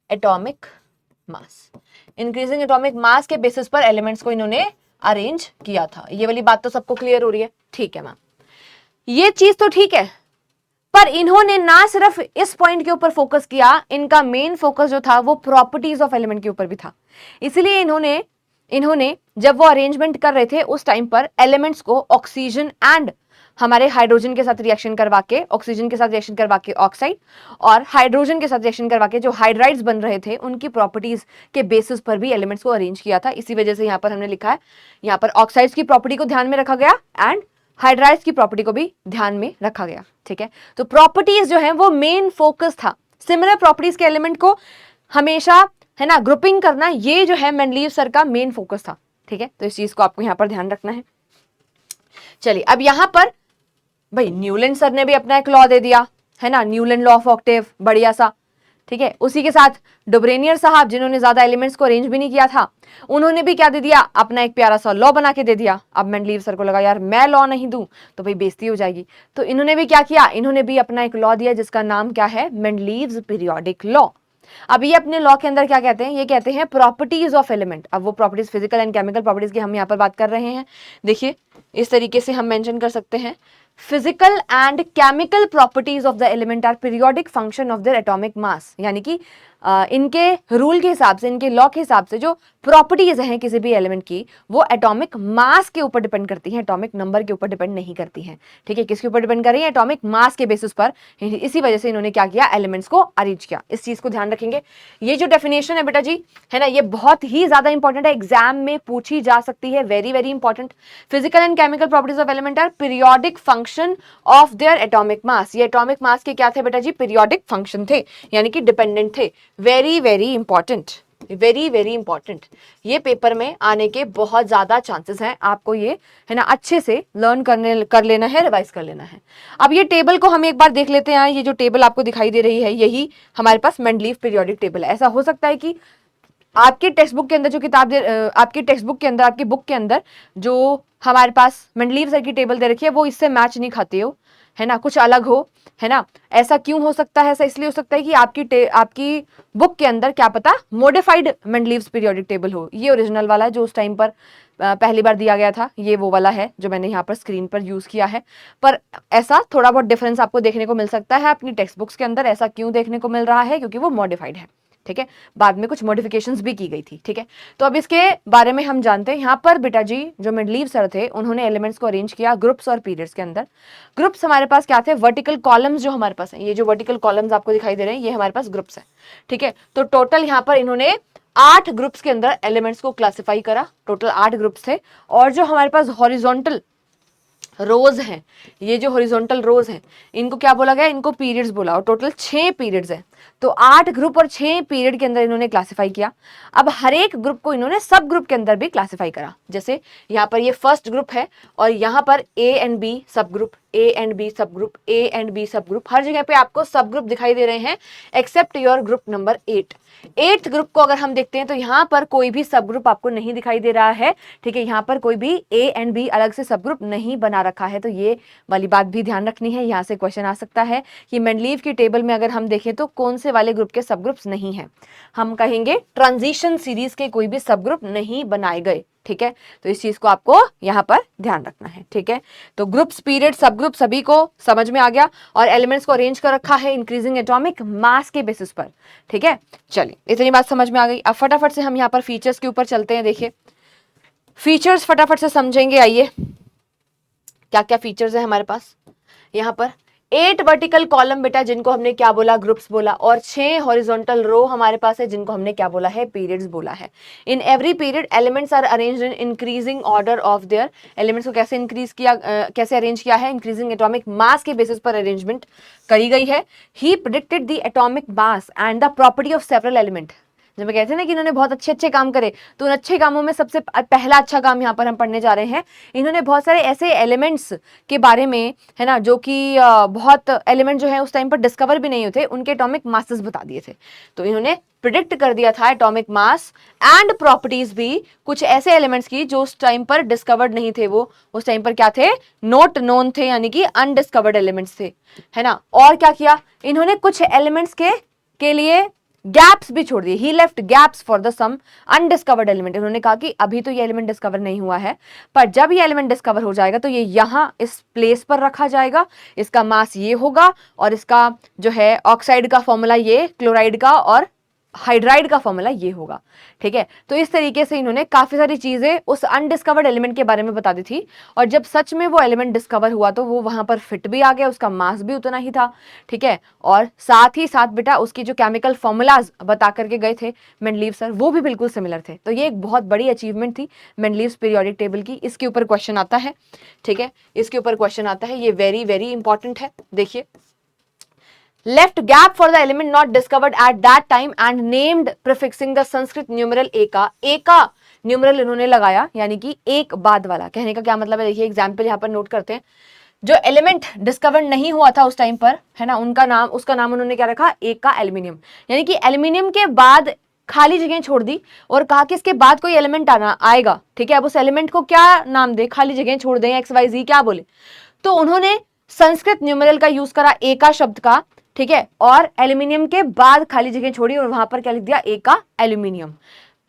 atomic mass. Increasing atomic mass के बेसिस पर एलिमेंट्स को इन्होंने अरेंज किया था। ये वाली बात तो सबको क्लियर हो रही है? ठीक है मैम, ये चीज तो ठीक है, पर इन्होंने ना सिर्फ इस पॉइंट के ऊपर फोकस किया, इनका मेन फोकस जो था वो प्रॉपर्टीज ऑफ एलिमेंट के ऊपर भी था। इसलिए इन्होंने जब वो अरेंजमेंट कर रहे थे उस टाइम पर एलिमेंट्स को ऑक्सीजन एंड हमारे हाइड्रोजन के साथ रिएक्शन करवा के, ऑक्सीजन के साथ रिएक्शन करवा के ऑक्साइड, और हाइड्रोजन के साथ रिएक्शन करवा के जो हाइड्राइड्स बन रहे थे उनकी प्रॉपर्टीज के बेसिस पर भी एलिमेंट्स को अरेंज किया था। इसी वजह से यहाँ पर हमने लिखा है, यहाँ पर ऑक्साइड्स की प्रॉपर्टी को ध्यान में रखा गया एंड हाइड्राइड्स की प्रॉपर्टी को भी ध्यान में रखा गया। ठीक है, तो प्रॉपर्टीज जो है वो मेन फोकस था। सिमिलर प्रॉपर्टीज के एलिमेंट को हमेशा है ना ग्रुपिंग करना, ये जो है मेंडलीव सर का मेन फोकस था। ठीक है, तो इस चीज को आपको यहाँ पर ध्यान रखना है। चलिए अब यहाँ पर भाई न्यूलैंड सर ने भी अपना एक लॉ दे दिया, है ना, न्यूलैंड लॉ ऑफ ऑक्टेव, बढ़िया सा। ठीक है, उसी के साथ डोब्रेनियर साहब जिन्होंने ज्यादा एलिमेंट्स को अरेंज भी नहीं किया था, उन्होंने भी क्या दे दिया, अपना एक प्यारा सा लॉ बना के दे दिया। अब मेंडलीव सर को लगा यार मैं लॉ नहीं दूं तो भाई बेइज्जती हो जाएगी, तो इन्होंने भी क्या किया, इन्होंने भी अपना एक लॉ दिया जिसका नाम क्या है, मेंडलीव्स पीरियोडिक लॉ। अब ये अपने लॉ के अंदर क्या कहते हैं, ये कहते हैं प्रॉपर्टीज ऑफ एलिमेंट। अब वो properties physical and chemical properties की हम यहाँ पर बात कर रहे हैं। देखिए इस तरीके से हम मेंशन कर सकते हैं, physical and chemical properties of the element are periodic function of their atomic mass. यानी कि इनके रूल के हिसाब से, इनके लॉ के हिसाब से जो प्रॉपर्टीज हैं किसी भी एलिमेंट की, वो एटॉमिक मास के ऊपर डिपेंड करती हैं, एटॉमिक नंबर के ऊपर डिपेंड नहीं करती हैं। ठीक है, किसके ऊपर डिपेंड कर रही है? एटॉमिक मास के बेसिस पर। इसी वजह से इन्होंने क्या किया, एलिमेंट्स को अरेंज किया। इस चीज को ध्यान रखेंगे। ये जो डेफिनेशन है बेटा जी, है ना, ये बहुत ही ज्यादा इंपॉर्टेंट है, एग्जाम में पूछी जा सकती है, very very important. Physical and chemical properties of element are periodic function of their atomic mass. ये एटॉमिक मास के क्या थे बेटा जी? पीरियोडिक फंक्शन थे, यानी कि डिपेंडेंट थे। Very very important, very very important. ये पेपर में आने के बहुत ज्यादा चांसेस हैं, आपको ये, है ना, अच्छे से लर्न कर लेना है, रिवाइज कर लेना है। अब ये टेबल को हम एक बार देख लेते हैं। ये जो टेबल आपको दिखाई दे रही है, यही हमारे पास मेंडलीव पीरियोडिक टेबल है। ऐसा हो सकता है कि आपके टेक्स्ट बुक के अंदर जो किताब आपकी टेक्स्ट बुक के अंदर, आपकी बुक के अंदर जो हमारे पास मेंडलीव सर की टेबल दे रखी है, वो इससे मैच नहीं खाती हो, है ना, कुछ अलग हो, है ना। ऐसा क्यों हो सकता है? ऐसा इसलिए हो सकता है कि आपकी बुक के अंदर क्या पता मॉडिफाइड मेंडलीव्स पीरियोडिक टेबल हो। ये ओरिजिनल वाला है जो उस टाइम पर पहली बार दिया गया था, ये वो वाला है जो मैंने यहाँ पर स्क्रीन पर यूज किया है। पर ऐसा थोड़ा बहुत डिफरेंस आपको देखने को मिल सकता है अपनी टेक्स्ट बुक्स के अंदर। ऐसा क्यों देखने को मिल रहा है? क्योंकि वो मॉडिफाइड है। ठीक है, बाद में कुछ मॉडिफिकेशंस भी की गई थी। ठीक है, तो अब इसके बारे में हम जानते हैं। यहाँ पर बेटा जी जो मेंडलीव सर थे, उन्होंने एलिमेंट्स को अरेंज किया ग्रुप्स और पीरियड्स के अंदर। ग्रुप्स हमारे पास क्या थे? वर्टिकल कॉलम्स जो हमारे पास है, ये जो वर्टिकल कॉलम्स आपको दिखाई दे रहे हैं, ये हमारे पास ग्रुप्स है। ठीक है, तो टोटल यहाँ पर इन्होंने 8 ग्रुप्स के अंदर एलिमेंट्स को क्लासिफाई करा। टोटल 8 ग्रुप्स थे। और जो हमारे पास हॉरिजॉन्टल रोज हैं, ये जो हॉरिजॉन्टल रोज हैं, इनको क्या बोला गया? इनको पीरियड्स बोला। और टोटल 6 पीरियड्स हैं। तो 8 ग्रुप और 6 पीरियड के अंदर इन्होंने क्लासिफाई किया। अब हर एक ग्रुप को इन्होंने सब ग्रुप के अंदर भी क्लासिफाई करा। जैसे यहाँ पर ये फर्स्ट ग्रुप है और यहाँ पर A and B sub group, A and B sub group, A and B sub group, हर जगह पे आपको सब ग्रुप दिखाई दे रहे हैं except your group number 8। 8th group को अगर हम देखते हैं तो यहाँ पर कोई भी सब ग्रुप आपको नहीं दिखाई दे रहा है। ठीक है, यहाँ पर कोई भी ए एंड बी अलग से सब ग्रुप नहीं बना रखा है। तो ये वाली बात भी ध्यान रखनी है। यहाँ से क्वेश्चन आ सकता है कि मेंडलीव की टेबल में अगर हम देखें तो कौन से वाले ग्रुप के सब ग्रुप्स नहीं है? हम कहेंगे ट्रांजिशन सीरीज के कोई भी सब ग्रुप नहीं बनाए गए। ठीक है, तो इस चीज को आपको यहाँ पर ध्यान रखना है। ठीक है, तो ग्रुप्स, पीरियड, सब ग्रुप सभी को समझ में आ गया। और एलिमेंट्स को अरेंज कर रखा है इंक्रीजिंग एटॉमिक मास के बेसिस पर। ठीक है, चलिए इतनी बात समझ में आ गई। अब फटाफट से हम यहाँ पर फीचर्स के ऊपर चलते हैं। देखिए फीचर्स फटाफट से समझेंगे। आइए, क्या क्या फीचर्स है हमारे पास यहाँ पर? 8 वर्टिकल कॉलम बेटा, जिनको हमने क्या बोला? ग्रुप्स बोला। और 6 हॉरिजॉन्टल रो हमारे पास है, जिनको हमने क्या बोला है? पीरियड्स बोला है। In every period elements are arranged in increasing order of their. Elements को कैसे इंक्रीज किया, कैसे अरेंज किया है? इंक्रीजिंग एटॉमिक मास के बेसिस पर अरेंजमेंट करी गई है। ही predicted the atomic mass and the property of several element. जब मैं कहते हैं ना कि इन्होंने बहुत अच्छे अच्छे काम करे, तो उन अच्छे कामों में सबसे पहला अच्छा काम यहाँ पर हम पढ़ने जा रहे हैं। इन्होंने बहुत सारे ऐसे एलिमेंट्स के बारे में, है ना, जो कि बहुत एलिमेंट जो है उस टाइम पर डिस्कवर भी नहीं हुए थे, उनके एटॉमिक मासेस बता दिए थे। तो इन्होंने प्रिडिक्ट कर दिया था एटॉमिक मास एंड प्रॉपर्टीज भी कुछ ऐसे एलिमेंट्स की जो उस टाइम पर डिस्कवर्ड नहीं थे। वो उस टाइम पर क्या थे? नॉट नोन थे, यानी कि अनडिस्कवर्ड एलिमेंट्स थे, है ना। और क्या किया इन्होंने? कुछ एलिमेंट्स के लिए गैप्स भी छोड़ दिए। He left gaps for the some undiscovered element. उन्होंने कहा कि अभी तो ये एलिमेंट डिस्कवर नहीं हुआ है, पर जब ये एलिमेंट डिस्कवर हो जाएगा तो ये यहाँ इस प्लेस पर रखा जाएगा, इसका मास ये होगा और इसका जो है ऑक्साइड का फॉर्मूला ये, क्लोराइड का और हाइड्राइड का फॉर्मूला ये होगा। ठीक है, तो इस तरीके से इन्होंने काफी सारी चीजें उस अनडिस्कवर्ड एलिमेंट के बारे में बता दी थी। और जब सच में वो एलिमेंट डिस्कवर हुआ तो वो वहां पर फिट भी आ गया, उसका मास भी उतना ही था। ठीक है, और साथ ही साथ बेटा उसकी जो केमिकल फॉर्मूलाज बता करके गए थे मेंडलीव सर, वो भी बिल्कुल सिमिलर थे। तो ये एक बहुत बड़ी अचीवमेंट थी मेंडलीव्स पीरियोडिक टेबल की। इसके ऊपर क्वेश्चन आता है। ठीक है, इसके ऊपर क्वेश्चन आता है, ये वेरी वेरी इंपॉर्टेंट है। देखिए, left gap for the element not discovered at that time and named prefixing the Sanskrit numeral eka। eka numeral इन्होंने लगाया, यानी कि एक बाद वाला। कहने का क्या मतलब है? देखिए एग्जाम्पल यहाँ पर नोट करते हैं। जो एलिमेंट डिस्कवर नहीं हुआ था उस टाइम पर, है ना, उसका नाम उन्होंने क्या रखा? एका एल्यूमिनियम। यानी कि एल्यूमिनियम के बाद खाली जगह छोड़ दी और कहा कि इसके बाद कोई एलिमेंट आएगा। ठीक है, अब उस एलिमेंट को क्या नाम दे? खाली जगह छोड़ दें, XYZ क्या बोले? तो उन्होंने संस्कृत न्यूमरल का यूज करा, एका शब्द का। ठीक है, और एल्यूमिनियम के बाद खाली जगह छोड़ी और वहां पर क्या लिख दिया? एका एल्यूमिनियम।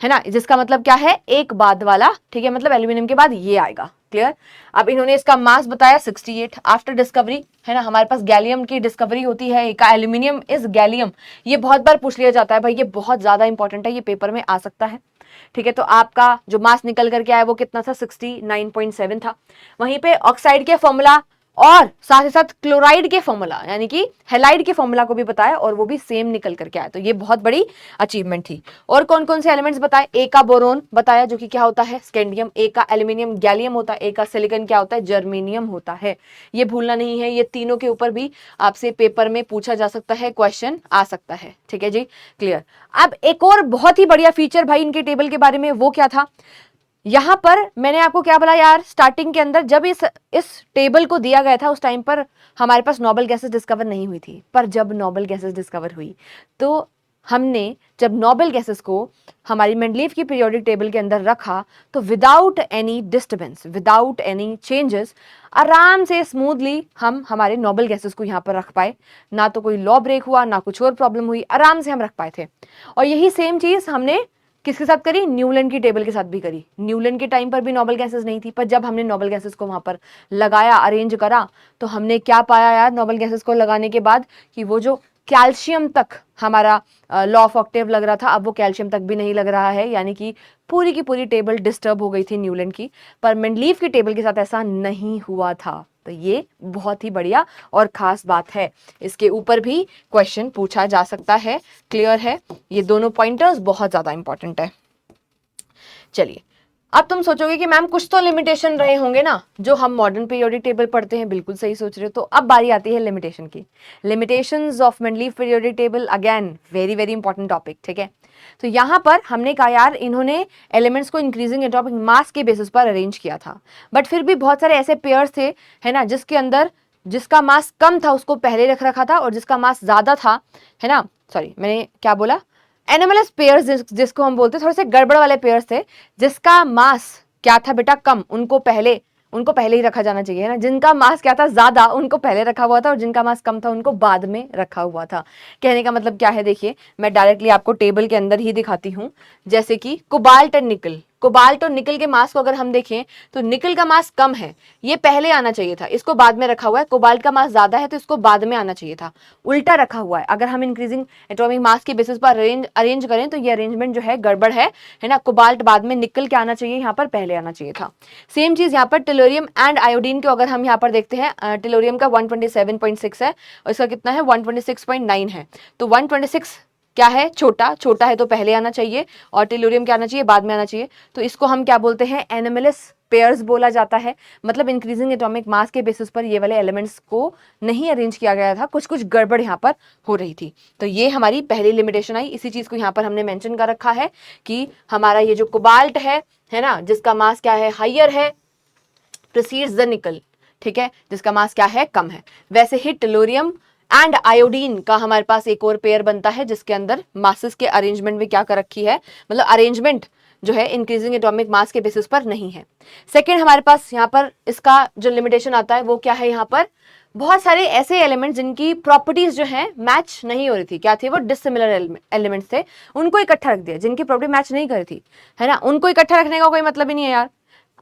है ना, जिसका मतलब क्या है, एक बाद वाला, ठीक है, मतलब एल्यूमिनियम के बाद ये आएगा। क्लियर। अब इन्होंने इसका मास बताया 68 आफ्टर डिस्कवरी, है ना, हमारे पास गैलियम की डिस्कवरी होती है, का एल्यूमिनियम इज गैलियम, ये बहुत बार पूछ लिया जाता है भाई, ये बहुत ज्यादा इंपॉर्टेंट है, ये पेपर में आ सकता है। ठीक है, तो आपका जो मास निकल करके आया वो कितना था, 69.7 था। वहीं पे ऑक्साइड के फॉर्मूला और साथ ही साथ क्लोराइड के फॉर्मूला यानी कि हेलाइड के फॉर्मूला को भी बताया और वो भी सेम निकल करके आया, तो ये बहुत बड़ी अचीवमेंट थी। और कौन कौन से एलिमेंट्स बताए, ए का बोरोन बताया जो कि क्या होता है, स्कैंडियम, ए का एल्यूमिनियम गैलियम होता है, ए का सिलिकॉन क्या होता है, जर्मेनियम होता है। ये भूलना नहीं है, ये तीनों के ऊपर भी आपसे पेपर में पूछा जा सकता है, क्वेश्चन आ सकता है। ठीक है जी, क्लियर। अब एक और बहुत ही बढ़िया फीचर भाई इनके टेबल के बारे में, वो क्या था, यहां पर मैंने आपको क्या बोला यार, स्टार्टिंग के अंदर जब इस टेबल को दिया गया था उस टाइम पर हमारे पास नोबल गैसेस डिस्कवर नहीं हुई थी, पर जब नोबल गैसेस डिस्कवर हुई तो हमने जब नोबल गैसेस को हमारी मेंडलीव की पीरियोडिक टेबल के अंदर रखा तो without any disturbance, without any changes, आराम से स्मूथली हम हमारे नोबल गैसेस को यहाँ पर रख पाए, ना तो कोई लॉ ब्रेक हुआ, ना कुछ और प्रॉब्लम हुई, आराम से हम रख पाए थे। और यही सेम चीज हमने किसके साथ करी, न्यूलैंड की टेबल के साथ भी करी। न्यूलैंड के टाइम पर भी नोबल गैसेस नहीं थी, पर जब हमने नोबल गैसेस को वहां पर लगाया, अरेंज करा, तो हमने क्या पाया यार, नोबल गैसेस को लगाने के बाद कि वो जो कैल्शियम तक हमारा लॉ ऑफ ऑक्टेव लग रहा था, अब वो कैल्शियम तक भी नहीं लग रहा है, यानी कि पूरी की पूरी टेबल डिस्टर्ब हो गई थी न्यूलैंड की, पर मेंडलीव की टेबल के साथ ऐसा नहीं हुआ था। तो ये बहुत ही बढ़िया और खास बात है, इसके ऊपर भी क्वेश्चन पूछा जा सकता है। क्लियर है, ये दोनों पॉइंटर्स बहुत ज्यादा इंपॉर्टेंट है। चलिए, अब तुम सोचोगे कि मैम कुछ तो लिमिटेशन रहे होंगे ना, जो हम मॉडर्न पीरियोडिक टेबल पढ़ते हैं, बिल्कुल सही सोच रहे हो। तो अब बारी आती है लिमिटेशन की, limitations of Mendeleev periodic table, again very very important topic. ठीक है, तो यहां पर हमने कहा यार इन्होंने एलिमेंट्स को इंक्रीजिंग एटॉमिक मास के बेसिस पर अरेंज किया था, बट फिर भी बहुत सारे ऐसे पेयर्स थे, है ना, जिसके अंदर जिसका मास कम था उसको पहले रख रखा था, और जिसका मास ज्यादा था, है ना, सॉरी मैंने क्या बोला, एनोमलस पेयर्स जिसको हम बोलते हैं, थोड़े से गड़बड़ वाले पेयर्स थे, जिसका मास क्या था बेटा कम, उनको पहले ही रखा जाना चाहिए, है ना, जिनका मास क्या था ज्यादा उनको पहले रखा हुआ था, और जिनका मास कम था उनको बाद में रखा हुआ था। कहने का मतलब क्या है, देखिए मैं डायरेक्टली आपको टेबल के अंदर ही दिखाती हूं, जैसे कि कोबाल्ट एंड निकल, कोबाल्ट और निकल के मास को अगर हम देखें तो निकल का मास कम है, ये पहले आना चाहिए था, इसको बाद में रखा हुआ है। कोबाल्ट का मास ज्यादा है तो इसको बाद में आना चाहिए था, उल्टा रखा हुआ है। अगर हम इंक्रीजिंग एटॉमिक मास के बेसिस पर अरेंज करें तो ये अरेंजमेंट जो है गड़बड़ है ना, कोबाल्ट बाद में, निकल क्या आना चाहिए, यहाँ पर पहले आना चाहिए था। सेम चीज यहाँ पर टेलोरियम एंड आयोडीन को अगर हम यहाँ पर देखते हैं, टेलोरियम का 127.6 है और इसका कितना है 126.9 है, तो 126 क्या है, छोटा, छोटा है तो पहले आना चाहिए, और टेलोरियम क्या आना चाहिए, बाद में आना चाहिए। तो इसको हम क्या बोलते हैं, एनोमलस पेयर्स बोला जाता है, मतलब इंक्रीजिंग एटॉमिक मास के बेसिस पर ये वाले एलिमेंट्स को नहीं अरेंज किया गया था, कुछ कुछ गड़बड़ यहाँ पर हो रही थी। तो ये हमारी पहली लिमिटेशन आई, इसी चीज को यहाँ पर हमने मेंशन कर रखा है कि हमारा ये जो कोबाल्ट है ना, जिसका मास क्या है, हाइयर है, प्रीसीड्स द निकल, ठीक है, जिसका मास क्या है, कम है। वैसे ही टेलोरियम एंड आयोडीन का हमारे पास एक और पेयर बनता है, जिसके अंदर मासेस के अरेंजमेंट में क्या कर रखी है, मतलब अरेंजमेंट जो है इंक्रीजिंग एटॉमिक मास के बेसिस पर नहीं है। सेकेंड हमारे पास यहाँ पर इसका जो लिमिटेशन आता है वो क्या है, यहाँ पर बहुत सारे ऐसे एलिमेंट्स जिनकी प्रॉपर्टीज जो है मैच नहीं हो रही थी, क्या थे वो, डिसिमिलर एलिमेंट्स थे, उनको इकट्ठा रख दिया, जिनकी प्रॉपर्टी मैच नहीं कर रही थी, है ना, उनको इकट्ठा रखने का कोई मतलब ही नहीं है यार।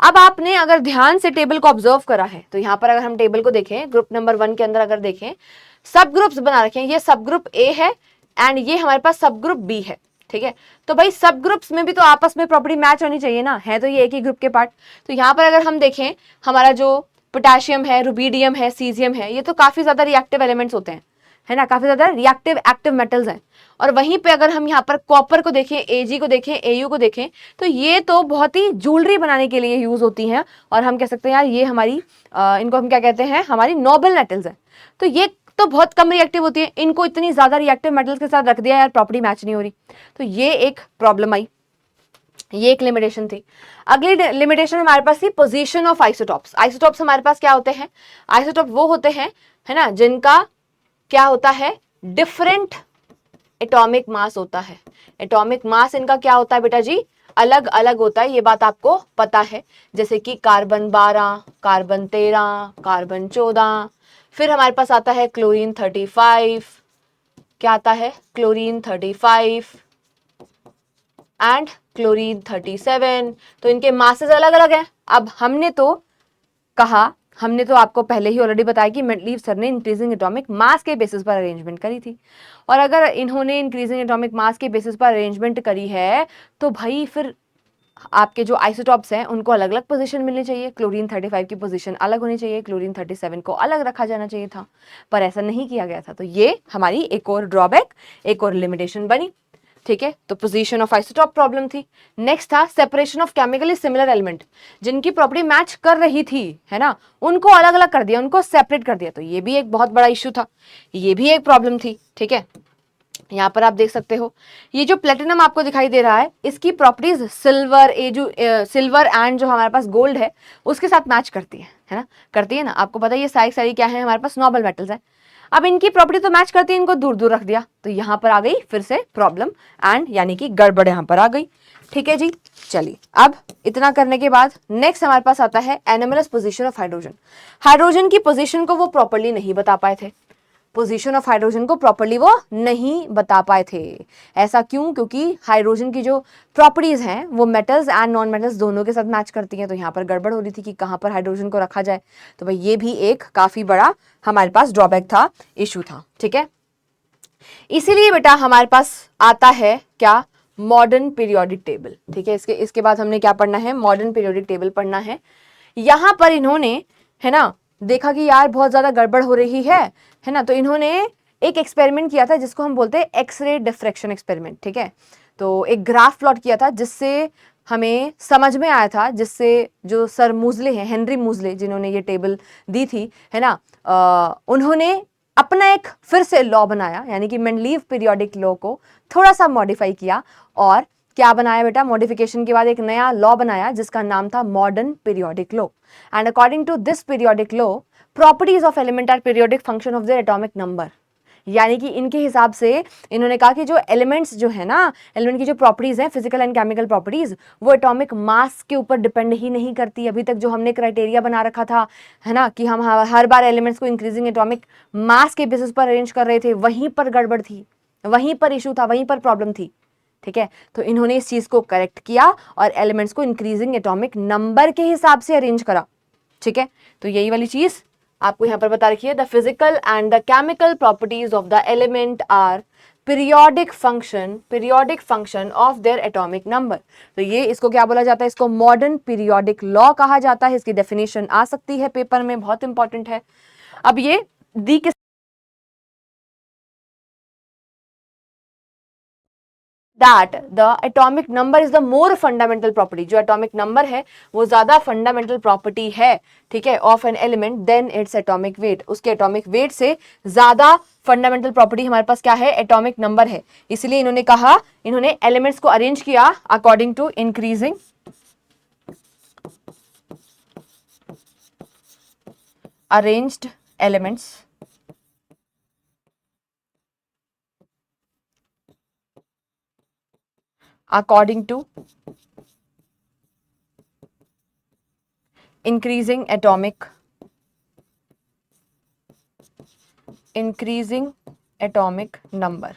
अब आपने अगर ध्यान से टेबल को ऑब्जर्व करा है तो यहाँ पर अगर हम टेबल को देखें, ग्रुप नंबर 1 के अंदर अगर देखें, सब ग्रुप्स बना रखे हैं, ये सब ग्रुप ए है एंड ये हमारे पास सब ग्रुप बी है। ठीक है, तो भाई सब ग्रुप्स में भी तो आपस में प्रॉपर्टी मैच होनी चाहिए ना, है तो ये एक ही ग्रुप के पार्ट। तो यहाँ पर अगर हम देखें, हमारा जो पोटेशियम है, रुबीडियम है, सीजियम है, ये तो काफी ज्यादा रिएक्टिव एलिमेंट्स होते हैं, है ना, काफी ज्यादा रिएक्टिव एक्टिव मेटल्स हैं। और वहीं पे अगर हम यहाँ पर कॉपर को देखें, एजी को देखें, एयू को देखें, तो ये तो बहुत ही ज्वेलरी बनाने के लिए यूज होती हैं, और हम कह सकते हैं यार ये हमारी इनको हम क्या कहते हैं, हमारी नोबल मेटल्स है। तो ये तो बहुत कम रिएक्टिव होती है, इनको इतनी ज्यादा रिएक्टिव मेटल्स के साथ रख दिया यार, प्रॉपर्टी मैच नहीं हो रही, तो ये एक प्रॉब्लम आई, ये एक लिमिटेशन थी। अगली लिमिटेशन हमारे पास थी पोजीशन ऑफ आइसोटॉप्स। आइसोटॉप्स हमारे पास क्या होते हैं, आइसोटॉप वो होते हैं, है ना, जिनका क्या होता है, डिफरेंट एटॉमिक मास होता है। एटॉमिक मास इनका क्या होता है बेटा जी, अलग अलग होता है, ये बात आपको पता है, जैसे कि कार्बन 12, कार्बन 13, कार्बन 14, फिर हमारे पास आता है क्लोरीन 35, क्या आता है, क्लोरीन 35, एंड क्लोरीन 37। तो इनके मासेस अलग अलग हैं। अब हमने तो आपको पहले ही ऑलरेडी बताया कि मेंडलीव सर ने इंक्रीजिंग एटॉमिक मास के बेसिस पर अरेंजमेंट करी थी, और अगर इन्होंने इंक्रीजिंग एटॉमिक मास के बेसिस पर अरेंजमेंट करी है तो भाई फिर आपके जो आइसोटॉप्स हैं उनको अलग अलग पोजीशन मिलनी चाहिए। क्लोरीन 35 की पोजीशन अलग होनी चाहिए, क्लोरीन 37 को अलग रखा जाना चाहिए था, पर ऐसा नहीं किया गया था। तो ये हमारी एक और ड्रॉबैक, एक और लिमिटेशन बनी। ठीक है, तो पोजीशन ऑफ आइसोटॉप प्रॉब्लम थी। नेक्स्ट था separation of chemically similar element, जिनकी प्रॉपर्टी मैच कर रही थी, है ना, उनको अलग अलग कर दिया, उनको सेपरेट कर दिया। तो ये भी एक बहुत बड़ा इश्यू था, ये भी एक प्रॉब्लम थी। ठीक है, यहाँ पर आप देख सकते हो ये जो प्लेटिनम आपको दिखाई दे रहा है, इसकी प्रॉपर्टीज सिल्वर सिल्वर एंड जो हमारे पास गोल्ड है उसके साथ मैच करती है ना, करती है ना। आपको पता है ये सारी क्या है, हमारे पास नोबल मेटल्स है। अब इनकी प्रॉपर्टी तो मैच करती है, इनको दूर दूर रख दिया, तो यहाँ पर आ गई फिर से प्रॉब्लम एंड यानी कि गड़बड़ यहाँ पर आ गई। ठीक है जी, चलिए अब इतना करने के बाद नेक्स्ट हमारे पास आता है anomalous position of hydrogen. Hydrogen की पोजीशन को वो प्रॉपर्ली नहीं बता पाए थे, पोजीशन ऑफ हाइड्रोजन को प्रॉपर्ली वो नहीं बता पाए थे। ऐसा क्यों? क्योंकि हाइड्रोजन की जो प्रॉपर्टीज हैं वो मेटल्स एंड नॉन मेटल्स दोनों के साथ मैच करती हैं, तो यहाँ पर गड़बड़ हो रही थी कि कहाँ पर हाइड्रोजन को रखा जाए। तो भाई ये भी एक काफी बड़ा हमारे पास ड्रॉबैक था, इशू था। ठीक है, इसीलिए बेटा हमारे पास आता है क्या, मॉडर्न पीरियोडिक टेबल। ठीक है, इसके बाद हमने क्या पढ़ना है, मॉडर्न पीरियोडिक टेबल पढ़ना है। यहां पर इन्होंने, है ना, देखा कि यार बहुत ज्यादा गड़बड़ हो रही है ना, तो इन्होंने एक एक्सपेरिमेंट किया था जिसको हम बोलते हैं एक्सरे डिफ्रैक्शन एक्सपेरिमेंट। ठीक है, तो एक ग्राफ प्लॉट किया था जिससे हमें समझ में आया था, जिससे जो सर मूजले हैं, हेनरी मूजले, जिन्होंने ये टेबल दी थी, है ना, उन्होंने अपना एक फिर से लॉ बनाया, यानी कि मेंडलीव पीरियोडिक लॉ को थोड़ा सा मॉडिफाई किया, और क्या बनाया बेटा, मॉडिफिकेशन के बाद एक नया लॉ बनाया जिसका नाम था modern periodic law. And according to this periodic law, properties of element are periodic function of their atomic number. यानी कि इनके हिसाब से इन्होंने कहा कि जो एलिमेंट्स जो है ना, एलिमेंट की जो प्रॉपर्टीज हैं, फिजिकल एंड केमिकल प्रॉपर्टीज, वो एटॉमिक मास के ऊपर डिपेंड ही नहीं करती। अभी तक जो हमने क्राइटेरिया बना रखा था, है ना, कि हम हर बार एलिमेंट्स को इंक्रीजिंग एटॉमिक मास के बेसिस पर अरेंज कर रहे थे, वहीं पर गड़बड़ थी, वहीं पर इशू था, वहीं पर प्रॉब्लम थी। ठीक है, तो इन्होंने इस चीज को करेक्ट किया और एलिमेंट्स को इंक्रीजिंग एटॉमिक नंबर के हिसाब से अरेंज करा। ठीक है, तो यही वाली चीज आपको यहां पर बता रखी है, the physical and the chemical properties of the element are periodic function of their atomic number. तो ये इसको क्या बोला जाता है, इसको मॉडर्न पीरियोडिक लॉ कहा जाता है। इसकी डेफिनेशन आ सकती है पेपर में, बहुत इंपॉर्टेंट है। अब ये दी किस that the atomic number is the more fundamental property, जो atomic number है वो ज्यादा fundamental property है, ठीक है, of an element then its atomic weight, उसके atomic weight से ज्यादा fundamental property हमारे पास क्या है, atomic number है। इसलिए इन्होंने कहा, इन्होंने elements को arrange किया according to increasing arranged elements according to increasing atomic number.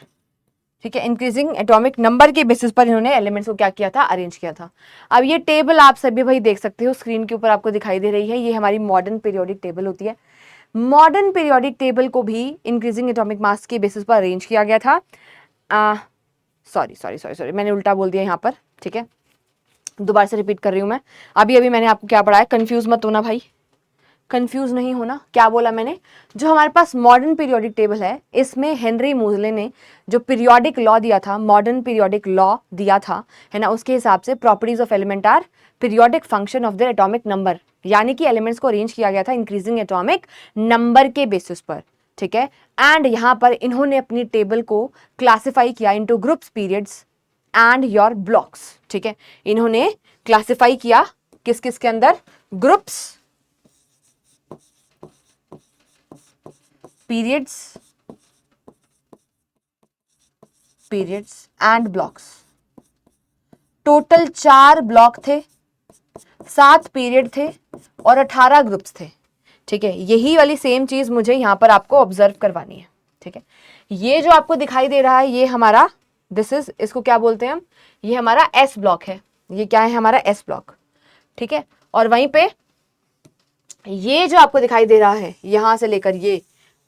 ठीक है, इंक्रीजिंग एटॉमिक नंबर के बेसिस पर इन्होंने एलिमेंट्स को क्या किया था, अरेंज किया था। अब ये टेबल आप सभी भाई देख सकते हो, स्क्रीन के ऊपर आपको दिखाई दे रही है, ये हमारी मॉडर्न पीरियोडिक टेबल होती है। मॉडर्न पीरियोडिक टेबल को भी इंक्रीजिंग एटॉमिक मास के बेसिस पर अरेंज किया गया था। सॉरी मैंने उल्टा बोल दिया यहाँ पर। ठीक है, दोबारा से रिपीट कर रही हूँ मैं। अभी मैंने आपको क्या पढ़ाया, कंफ्यूज मत होना भाई, कंफ्यूज नहीं होना। क्या बोला मैंने, जो हमारे पास मॉडर्न पीरियोडिक टेबल है, इसमें हेनरी मूजले ने जो पीरियोडिक लॉ दिया था, मॉडर्न पीरियोडिक लॉ दिया था, है ना, उसके हिसाब से properties of element are periodic function of their atomic number, यानी कि एलिमेंट्स को अरेंज किया गया था इंक्रीजिंग एटॉमिक नंबर के बेसिस पर। ठीक है, एंड यहां पर इन्होंने अपनी टेबल को क्लासिफाई किया into groups, periods and your blocks. ठीक है, इन्होंने क्लासिफाई किया किस किस के अंदर, groups, periods and blocks. Total 4 block थे, 7 पीरियड थे और 18 ग्रुप्स थे। ठीक है, यही वाली सेम चीज मुझे यहां पर आपको ऑब्जर्व करवानी है। ठीक है, ये जो आपको दिखाई दे रहा है, ये हमारा इसको क्या बोलते हैं हम, ये हमारा एस ब्लॉक है, ये क्या है हमारा एस ब्लॉक, ठीक है। और वहीं पे ये जो आपको दिखाई दे रहा है यहां से लेकर ये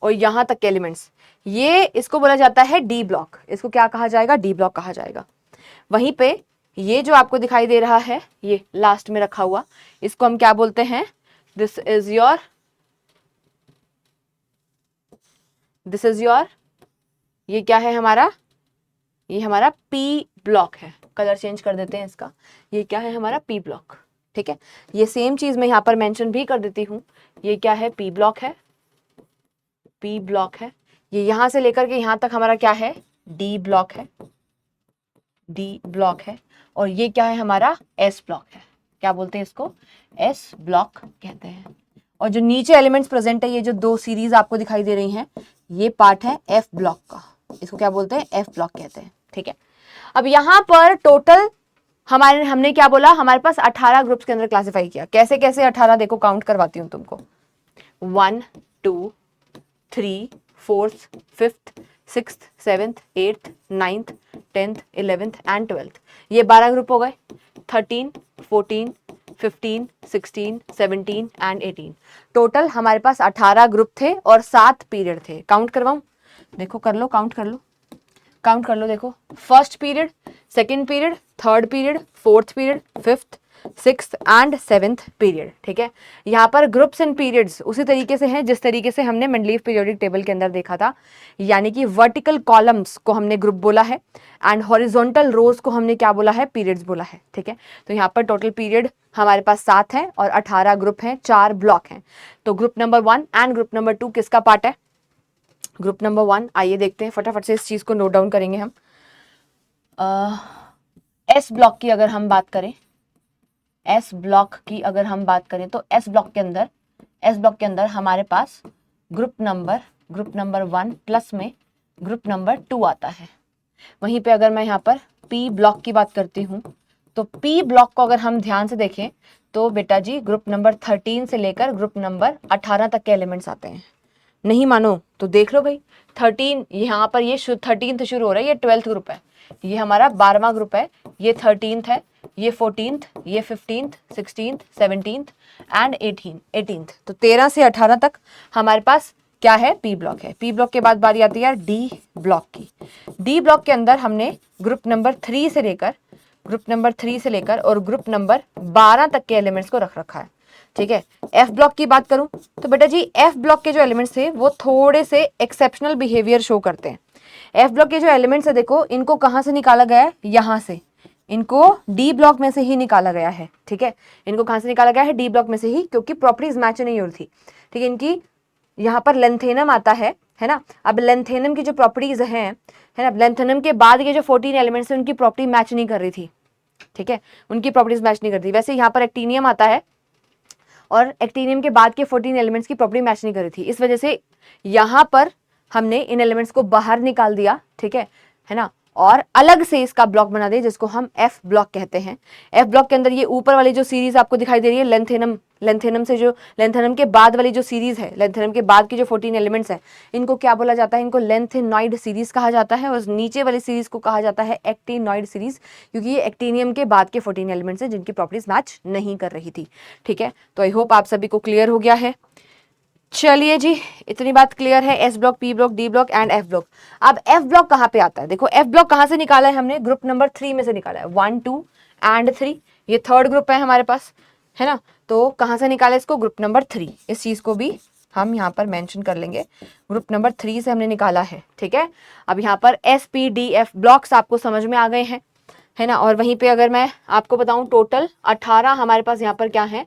और यहां तक के एलिमेंट्स, ये इसको बोला जाता है डी ब्लॉक, इसको क्या कहा जाएगा, डी ब्लॉक कहा जाएगा। वहीं पे ये जो आपको दिखाई दे रहा है ये लास्ट में रखा हुआ, इसको हम क्या बोलते हैं, दिस इज योर ये क्या है हमारा, ये हमारा पी ब्लॉक है। कलर चेंज कर देते हैं इसका, ये क्या है हमारा पी ब्लॉक, ठीक है। ये सेम चीज मैं यहाँ पर मेंशन भी कर देती हूँ, ये क्या है पी ब्लॉक है, पी ब्लॉक है। ये यहां से लेकर के यहां तक हमारा क्या है, डी ब्लॉक है, डी ब्लॉक है। और ये क्या है हमारा एस ब्लॉक है, क्या बोलते हैं इसको, एस ब्लॉक कहते हैं। और जो नीचे एलिमेंट्स प्रेजेंट है, ये जो दो सीरीज आपको दिखाई दे रही हैं, ये पार्ट है एफ ब्लॉक का, इसको क्या बोलते हैं, एफ ब्लॉक कहते हैं, ठीक है। अब यहां पर टोटल हमने क्या बोला, हमारे पास 18 ग्रुप्स के अंदर क्लासिफाई किया। कैसे कैसे 18, देखो काउंट करवाती हूं तुमको, 1 2 3 4 5 6 7 8 9 10 11 एंड 12, ये 12 ग्रुप हो गए। 13 14 15 16 17 एंड 18, टोटल हमारे पास 18 ग्रुप थे और 7 पीरियड थे। काउंट करवाऊं, देखो कर लो, काउंट कर लो, देखो first period, second period, third period, fourth period, fifth, sixth and seventh period, ठीक है। यहाँ पर ग्रुप्स एंड पीरियड्स उसी तरीके से हैं जिस तरीके से हमने मेंडलीव पीरियोडिक टेबल के अंदर देखा था, यानी कि वर्टिकल कॉलम्स को हमने ग्रुप बोला है एंड हॉरिजॉन्टल रोज को हमने क्या बोला है, पीरियड्स बोला है, ठीक है। तो यहाँ पर टोटल पीरियड हमारे पास 7 है और 18 ग्रुप हैं, 4 ब्लॉक हैं। तो group number 1 and group number 2 किसका पार्ट है, ग्रुप नंबर 1, आइए देखते हैं, फटाफट से इस चीज को नोट डाउन करेंगे हम। एस ब्लॉक की अगर हम बात करें, एस ब्लॉक की अगर हम बात करें तो एस ब्लॉक के अंदर हमारे पास ग्रुप नंबर 1 प्लस में ग्रुप नंबर 2 आता है। वहीं पे अगर मैं यहाँ पर पी ब्लॉक की बात करती हूँ तो पी ब्लॉक को अगर हम ध्यान से देखें तो बेटा जी ग्रुप नंबर 13 से लेकर ग्रुप नंबर 18 तक के एलिमेंट्स आते हैं। नहीं मानो तो देख लो भाई, 13 यहाँ पर ये 13 से शुरू हो रहा है, ये 12th ग्रुप है, ये हमारा 12वां ग्रुप है, ये 13th है, ये 14th, ये 15th, 16th, 17th and 18th। तो 13 से 18 तक हमारे पास क्या है, पी ब्लॉक है। पी ब्लॉक के बाद बारी आती है डी ब्लॉक की। डी ब्लॉक के अंदर हमने ग्रुप नंबर 3 से लेकर और ग्रुप नंबर 12 तक के एलिमेंट्स को रख रखा है, ठीक है। एफ ब्लॉक की बात करूं तो बेटा जी एफ ब्लॉक के जो एलिमेंट्स थे वो थोड़े से एक्सेप्शनल बिहेवियर शो करते हैं। एफ ब्लॉक के जो एलिमेंट्स है, देखो इनको कहां से निकाला गया है, यहां से, इनको डी ब्लॉक में से ही निकाला गया है, ठीक है। इनको कहां से निकाला गया है, डी ब्लॉक में से ही, क्योंकि प्रॉपर्टीज मैच नहीं हो रही थी, ठीक है। इनकी यहाँ पर लेंथेनम आता है ना। अब लेंथेनम की जो प्रॉपर्टीज है ना, लेंथेनम के बाद ये जो 14 एलिमेंट्स है उनकी प्रॉपर्टी मैच नहीं कर रही थी, ठीक है, उनकी प्रॉपर्टीज मैच नहीं करती। वैसे यहाँ पर एक्टीनियम आता है और एक्टीनियम के बाद के 14 एलिमेंट्स की प्रॉपर्टी मैच नहीं कर रही थी, इस वजह से यहाँ पर हमने इन एलिमेंट्स को बाहर निकाल दिया, ठीक है ना, और अलग से इसका ब्लॉक बना दिया जिसको हम एफ ब्लॉक कहते हैं। एफ ब्लॉक के अंदर ये ऊपर वाली जो सीरीज आपको दिखाई दे रही है, लेंथेनम के बाद वाली जो सीरीज है, लेंथेनम के बाद की जो 14 एलिमेंट्स है, इनको क्या बोला जाता है, इनको लेंथेनॉइड सीरीज कहा जाता है। और नीचे वाली सीरीज को कहा जाता है एक्टिनॉइड सीरीज, क्योंकि ये एक्टिनियम के बाद के 14 एलिमेंट्स हैं जिनकी प्रॉपर्टीज मैच नहीं कर रही थी, ठीक है। तो आई होप आप सभी को क्लियर हो गया है। चलिए जी, इतनी बात क्लियर है, S block, P block, D block and F block. अब एफ ब्लॉक कहाँ पे आता है, देखो एफ ब्लॉक कहाँ से निकाला है हमने, ग्रुप नंबर 3 में से निकाला है, 1 2 एंड 3, ये थर्ड ग्रुप है हमारे पास, है ना। तो कहाँ से निकाला इसको, ग्रुप नंबर 3, इस चीज को भी हम यहाँ पर मेंशन कर लेंगे, ग्रुप नंबर 3 से हमने निकाला है, ठीक है। अब यहाँ पर S P D F blocks आपको समझ में आ गए हैं, है ना। और वहीं पे अगर मैं आपको बताऊं टोटल 18 हमारे पास यहाँ पर क्या है,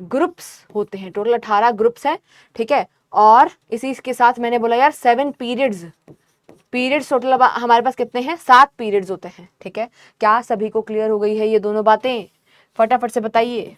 ग्रुप्स होते हैं, टोटल 18 ग्रुप्स हैं, ठीक है। और इसी के साथ मैंने बोला यार 7 पीरियड्स टोटल हमारे पास कितने हैं, 7 पीरियड्स होते हैं, ठीक है। क्या सभी को क्लियर हो गई है ये दोनों बातें, फटाफट से बताइए,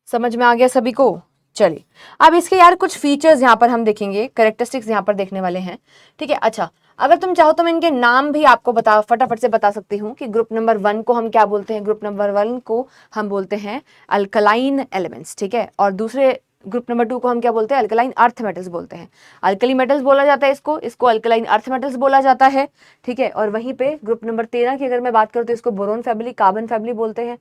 समझ में आ गया सभी को। चलिए अब इसके यार कुछ फीचर्स यहाँ पर हम देखेंगे, कैरेक्टरिस्टिक्स यहाँ पर देखने वाले हैं, ठीक है। अच्छा, अगर तुम चाहो तो मैं इनके नाम भी आपको फटाफट से बता सकती हूँ कि ग्रुप नंबर 1 को हम क्या बोलते हैं, ग्रुप नंबर 1 को हम बोलते हैं अल्कलाइन एलिमेंट्स, ठीक है। और दूसरे ग्रुप नंबर 2 को हम क्या बोलते हैं, अल्कलाइन अर्थ मेटल्स बोलते हैं। अल्कली मेटल्स बोला जाता है इसको अल्कलाइन अर्थ मेटल्स बोला जाता है, ठीक है। और वहीं पे ग्रुप नंबर 13 की अगर मैं बात करूँ तो इसको बोरोन फैमिली, कार्बन फैमिली बोलते हैं।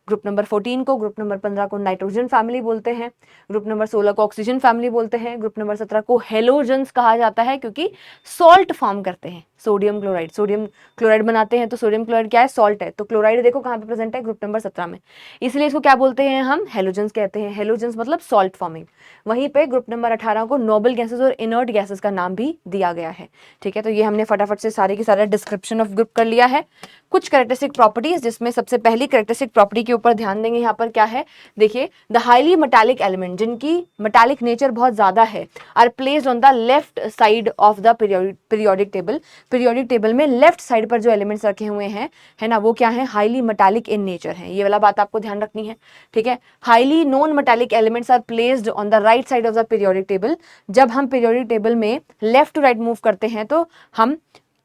ग्रुप नंबर 14 को, ग्रुप नंबर 15 को नाइट्रोजन फैमिली बोलते हैं। ग्रुप नंबर 16 को ऑक्सीजन फैमिली बोलते हैं। ग्रुप नंबर 17 को हेलोजेंस कहा जाता है, क्योंकि सॉल्ट फॉर्म करते हैं, सोडियम क्लोराइड बनाते हैं। तो सोडियम क्लोराइड क्या है, सॉल्ट है। तो क्लोराइड देखो कहाँ पे प्रेजेंट है, ग्रुप नंबर 17 में, इसलिए इसको क्या बोलते हैं हम, हेलोजेंस कहते हैं। हेलोजेंस मतलब सॉल्ट फॉर्मिंग। वहीं पे ग्रुप नंबर 18 को नोबल गैसेस और इनर्ट गैसेस का नाम भी दिया गया है, ठीक है। तो ये हमने फटाफट से सारे की सारा डिस्क्रिप्शन ऑफ ग्रुप कर लिया है। कुछ कैरेक्टरिस्टिक प्रॉपर्टीज, जिसमें सबसे पहली कैरेक्टरिस्टिक प्रॉपर्टी के ऊपर ध्यान देंगे। यहाँ पर क्या है, देखिए, द हाईली मेटालिक एलिमेंट, जिनकी मेटालिक नेचर बहुत ज्यादा है, are placed on the left side of the periodic table. Periodic table में लेफ्ट साइड पर जो एलिमेंट्स रखे हुए हैं, है ना, वो क्या है, हाईली मेटालिक इन नेचर है। ये वाला बात आपको ध्यान रखनी है, ठीक है। Highly non metallic elements are placed on the right side of the periodic table. जब हम पीरियोडिक टेबल में लेफ्ट टू राइट मूव करते हैं तो हम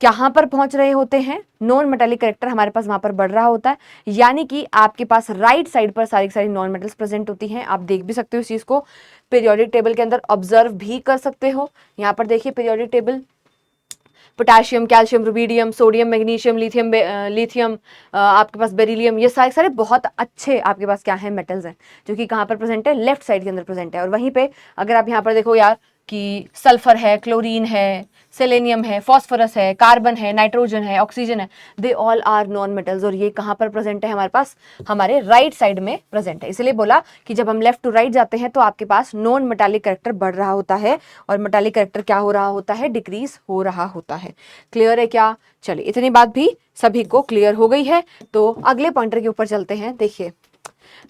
कहाँ पर पहुंच रहे होते हैं, नॉन मेटालिक करेक्टर हमारे पास वहां पर बढ़ रहा होता है। यानी कि आपके पास राइट साइड पर सारी सारी नॉन मेटल्स प्रेजेंट होती हैं। आप देख भी सकते हो इस चीज को, पीरियोडिक टेबल के अंदर ऑब्जर्व भी कर सकते हो। यहाँ पर देखिए periodic table, potassium, calcium, rubidium, sodium, magnesium, lithium, आपके पास बेरिलियम, ये सारे सारे बहुत अच्छे आपके पास क्या है, मेटल्स हैं, जो कि कहाँ पर प्रेजेंट है, लेफ्ट साइड के अंदर प्रेजेंट है। और वहीं पे अगर आप यहाँ पर देखो यार कि सल्फर है, क्लोरीन है, सेलेनियम है, फॉस्फोरस है, कार्बन है, नाइट्रोजन है, ऑक्सीजन है, they all are non metals. और ये कहाँ पर प्रेजेंट है, हमारे पास हमारे राइट साइड में प्रेजेंट है। इसलिए बोला कि जब हम लेफ्ट टू राइट जाते हैं तो आपके पास नॉन मेटालिक कैरेक्टर बढ़ रहा होता है, और मेटालिक कैरेक्टर क्या हो रहा होता है, डिक्रीज हो रहा होता है। क्लियर है क्या? चलिए, इतनी बात भी सभी को क्लियर हो गई है। तो अगले पॉइंटर के ऊपर चलते हैं। देखिए,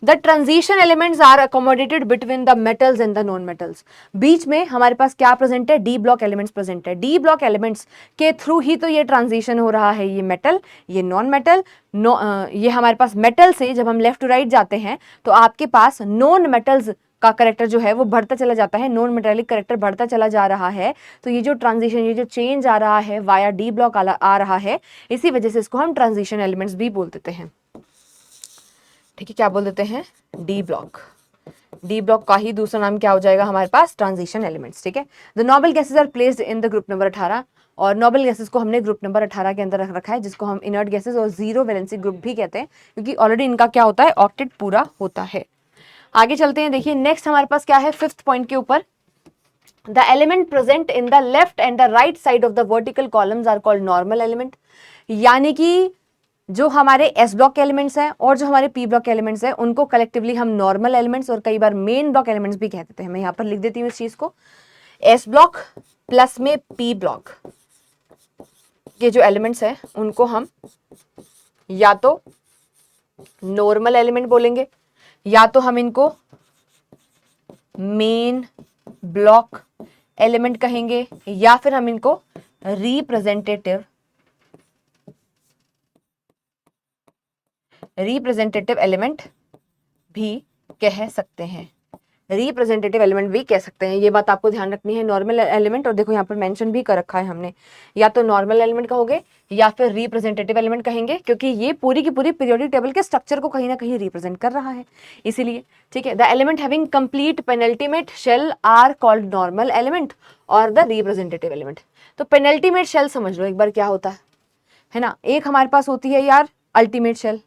the transition elements are accommodated between the metals and the non metals. बीच में हमारे पास क्या प्रेजेंट है, डी ब्लॉक एलिमेंट्स प्रेजेंट है। डी ब्लॉक एलिमेंट्स के थ्रू ही तो ये ट्रांजिशन हो रहा है, ये मेटल, ये नॉन मेटल, ये हमारे पास मेटल से जब हम लेफ्ट टू राइट जाते हैं तो आपके पास नॉन मेटल्स का करेक्टर जो है वो बढ़ता चला जाता है, नॉन मेटालिक करेक्टर बढ़ता चला जा रहा है। तो ये जो ट्रांजिशन, ये जो चेंज आ रहा है वाया डी ब्लॉक आ रहा है, इसी वजह से इसको हम ट्रांजिशन एलिमेंट्स भी बोल देते हैं, ठीक है। क्या बोल देते हैं, डी ब्लॉक। डी ब्लॉक का ही दूसरा नाम क्या हो जाएगा हमारे पास, ट्रांजिशन एलिमेंट्स, ठीक है। The noble gases are placed in the group number 18, और नोबल गैसेस को हमने ग्रुप नंबर 18 के अंदर रख रखा है, जिसको हम इनर्ट गैसेस और जीरो वैलेंसी ग्रुप भी कहते हैं, क्योंकि ऑलरेडी इनका क्या होता है, ऑक्टेट पूरा होता है। आगे चलते हैं। देखिए नेक्स्ट हमारे पास क्या है, फिफ्थ पॉइंट के ऊपर, the element present in the left and the right side of the vertical columns are called normal element. यानी कि जो हमारे एस ब्लॉक के एलिमेंट्स हैं और जो हमारे पी ब्लॉक के एलिमेंट्स हैं, उनको कलेक्टिवली हम नॉर्मल एलिमेंट्स और कई बार मेन ब्लॉक एलिमेंट्स भी कहते हैं। मैं यहाँ पर लिख देती हूँ इस चीज को, एस ब्लॉक प्लस में पी ब्लॉक के जो एलिमेंट्स हैं उनको हम या तो नॉर्मल एलिमेंट बोलेंगे, या तो हम इनको मेन ब्लॉक एलिमेंट कहेंगे, या फिर हम इनको रिप्रेजेंटेटिव एलिमेंट भी कह सकते हैं। रिप्रेजेंटेटिव एलिमेंट भी कह सकते हैं, ये बात आपको ध्यान रखनी है। नॉर्मल एलिमेंट, और देखो यहाँ पर मेंशन भी कर रखा है हमने, या तो नॉर्मल एलिमेंट कहोगे या फिर रिप्रेजेंटेटिव एलिमेंट कहेंगे, क्योंकि ये पूरी की पूरी पीरियोडिक टेबल के स्ट्रक्चर को कहीं ना कहीं रिप्रेजेंट कर रहा है, इसीलिए, ठीक है। The element having complete penultimate shell are called normal element और द रिप्रेजेंटेटिव एलिमेंट। तो पेनल्टीमेट शेल समझ लो एक बार क्या होता है ना। एक हमारे पास होती है यार अल्टीमेट शेल,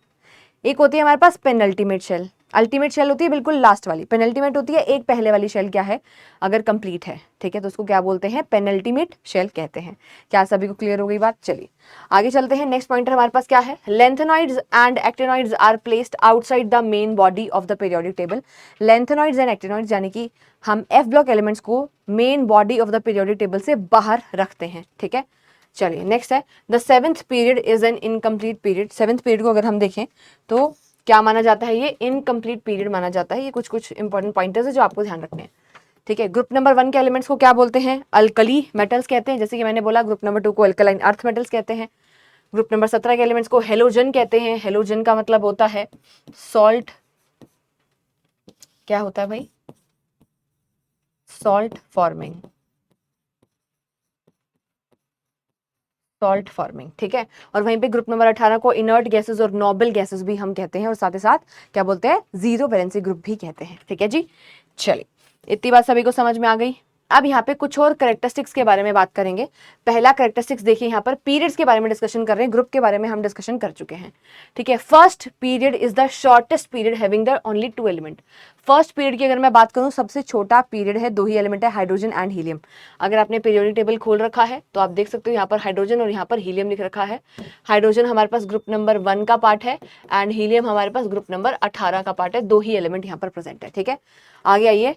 एक होती है हमारे पास पेनल्टीमेट शेल। अल्टीमेट शेल होती है बिल्कुल लास्ट वाली, पेनल्टीमेट होती है एक पहले वाली शेल क्या है, अगर कंप्लीट है, ठीक है, तो उसको क्या बोलते हैं, पेनल्टीमेट शेल कहते हैं। क्या सभी को क्लियर हो गई बात? चलिए आगे चलते हैं। नेक्स्ट पॉइंटर हमारे पास क्या है, lanthanoids and actinoids are placed outside the main body of the periodic table. Lanthanoids and actinoids यानी कि हम एफ ब्लॉक एलिमेंट्स को main body of the periodic table से बाहर रखते हैं, ठीक है। चलिए नेक्स्ट है, the seventh period is an incomplete period. Seventh period को अगर हम देखें तो क्या माना जाता है, ये इनकम्प्लीट पीरियड माना जाता है। ये कुछ कुछ इंपॉर्टेंट पॉइंटर्स है जो आपको ध्यान रखने हैं, ठीक है। ग्रुप नंबर 1 के एलिमेंट्स को क्या बोलते हैं, अल्कली मेटल्स कहते हैं, जैसे कि मैंने बोला। ग्रुप नंबर 2 को अल्कलाइन अर्थ मेटल्स कहते हैं। ग्रुप नंबर 17 के एलिमेंट्स को हेलोजन कहते हैं। हेलोजन का मतलब होता है सॉल्ट, क्या होता है भाई, सॉल्ट फॉर्मिंग, सॉल्ट फॉर्मिंग, ठीक है। और वहीं पे ग्रुप नंबर 18 को इनर्ट गैसेस और नोबल गैसेस भी हम कहते हैं, और साथ ही साथ क्या बोलते हैं, जीरो वैलेंसी ग्रुप भी कहते हैं, ठीक है जी। चलिए इतनी बात सभी को समझ में आ गई। अब यहाँ पे कुछ और करेक्टरिस्टिक्स के बारे में बात करेंगे। पहला करेक्टरिस्टिक्स देखिए, यहाँ पर पीरियड्स के बारे में डिस्कशन कर रहे हैं, ग्रुप के बारे में हम डिस्कशन कर चुके हैं, ठीक है। First period is the shortest period having the only 2 element. First period की अगर मैं बात करूँ, सबसे छोटा पीरियड है, 2 ही एलिमेंट है, हाइड्रोजन एंड हीलियम। अगर आपने पीरियोडिक टेबल खोल रखा है तो आप देख सकते हो यहाँ पर हाइड्रोजन और यहाँ पर हीलियम लिख रखा है। हाइड्रोजन हमारे पास ग्रुप नंबर 1 का पार्ट है एंड हीलियम हमारे पास ग्रुप नंबर 18 का पार्ट है। 2 ही एलिमेंट यहाँ पर प्रेजेंट है, ठीक है। आगे आइए,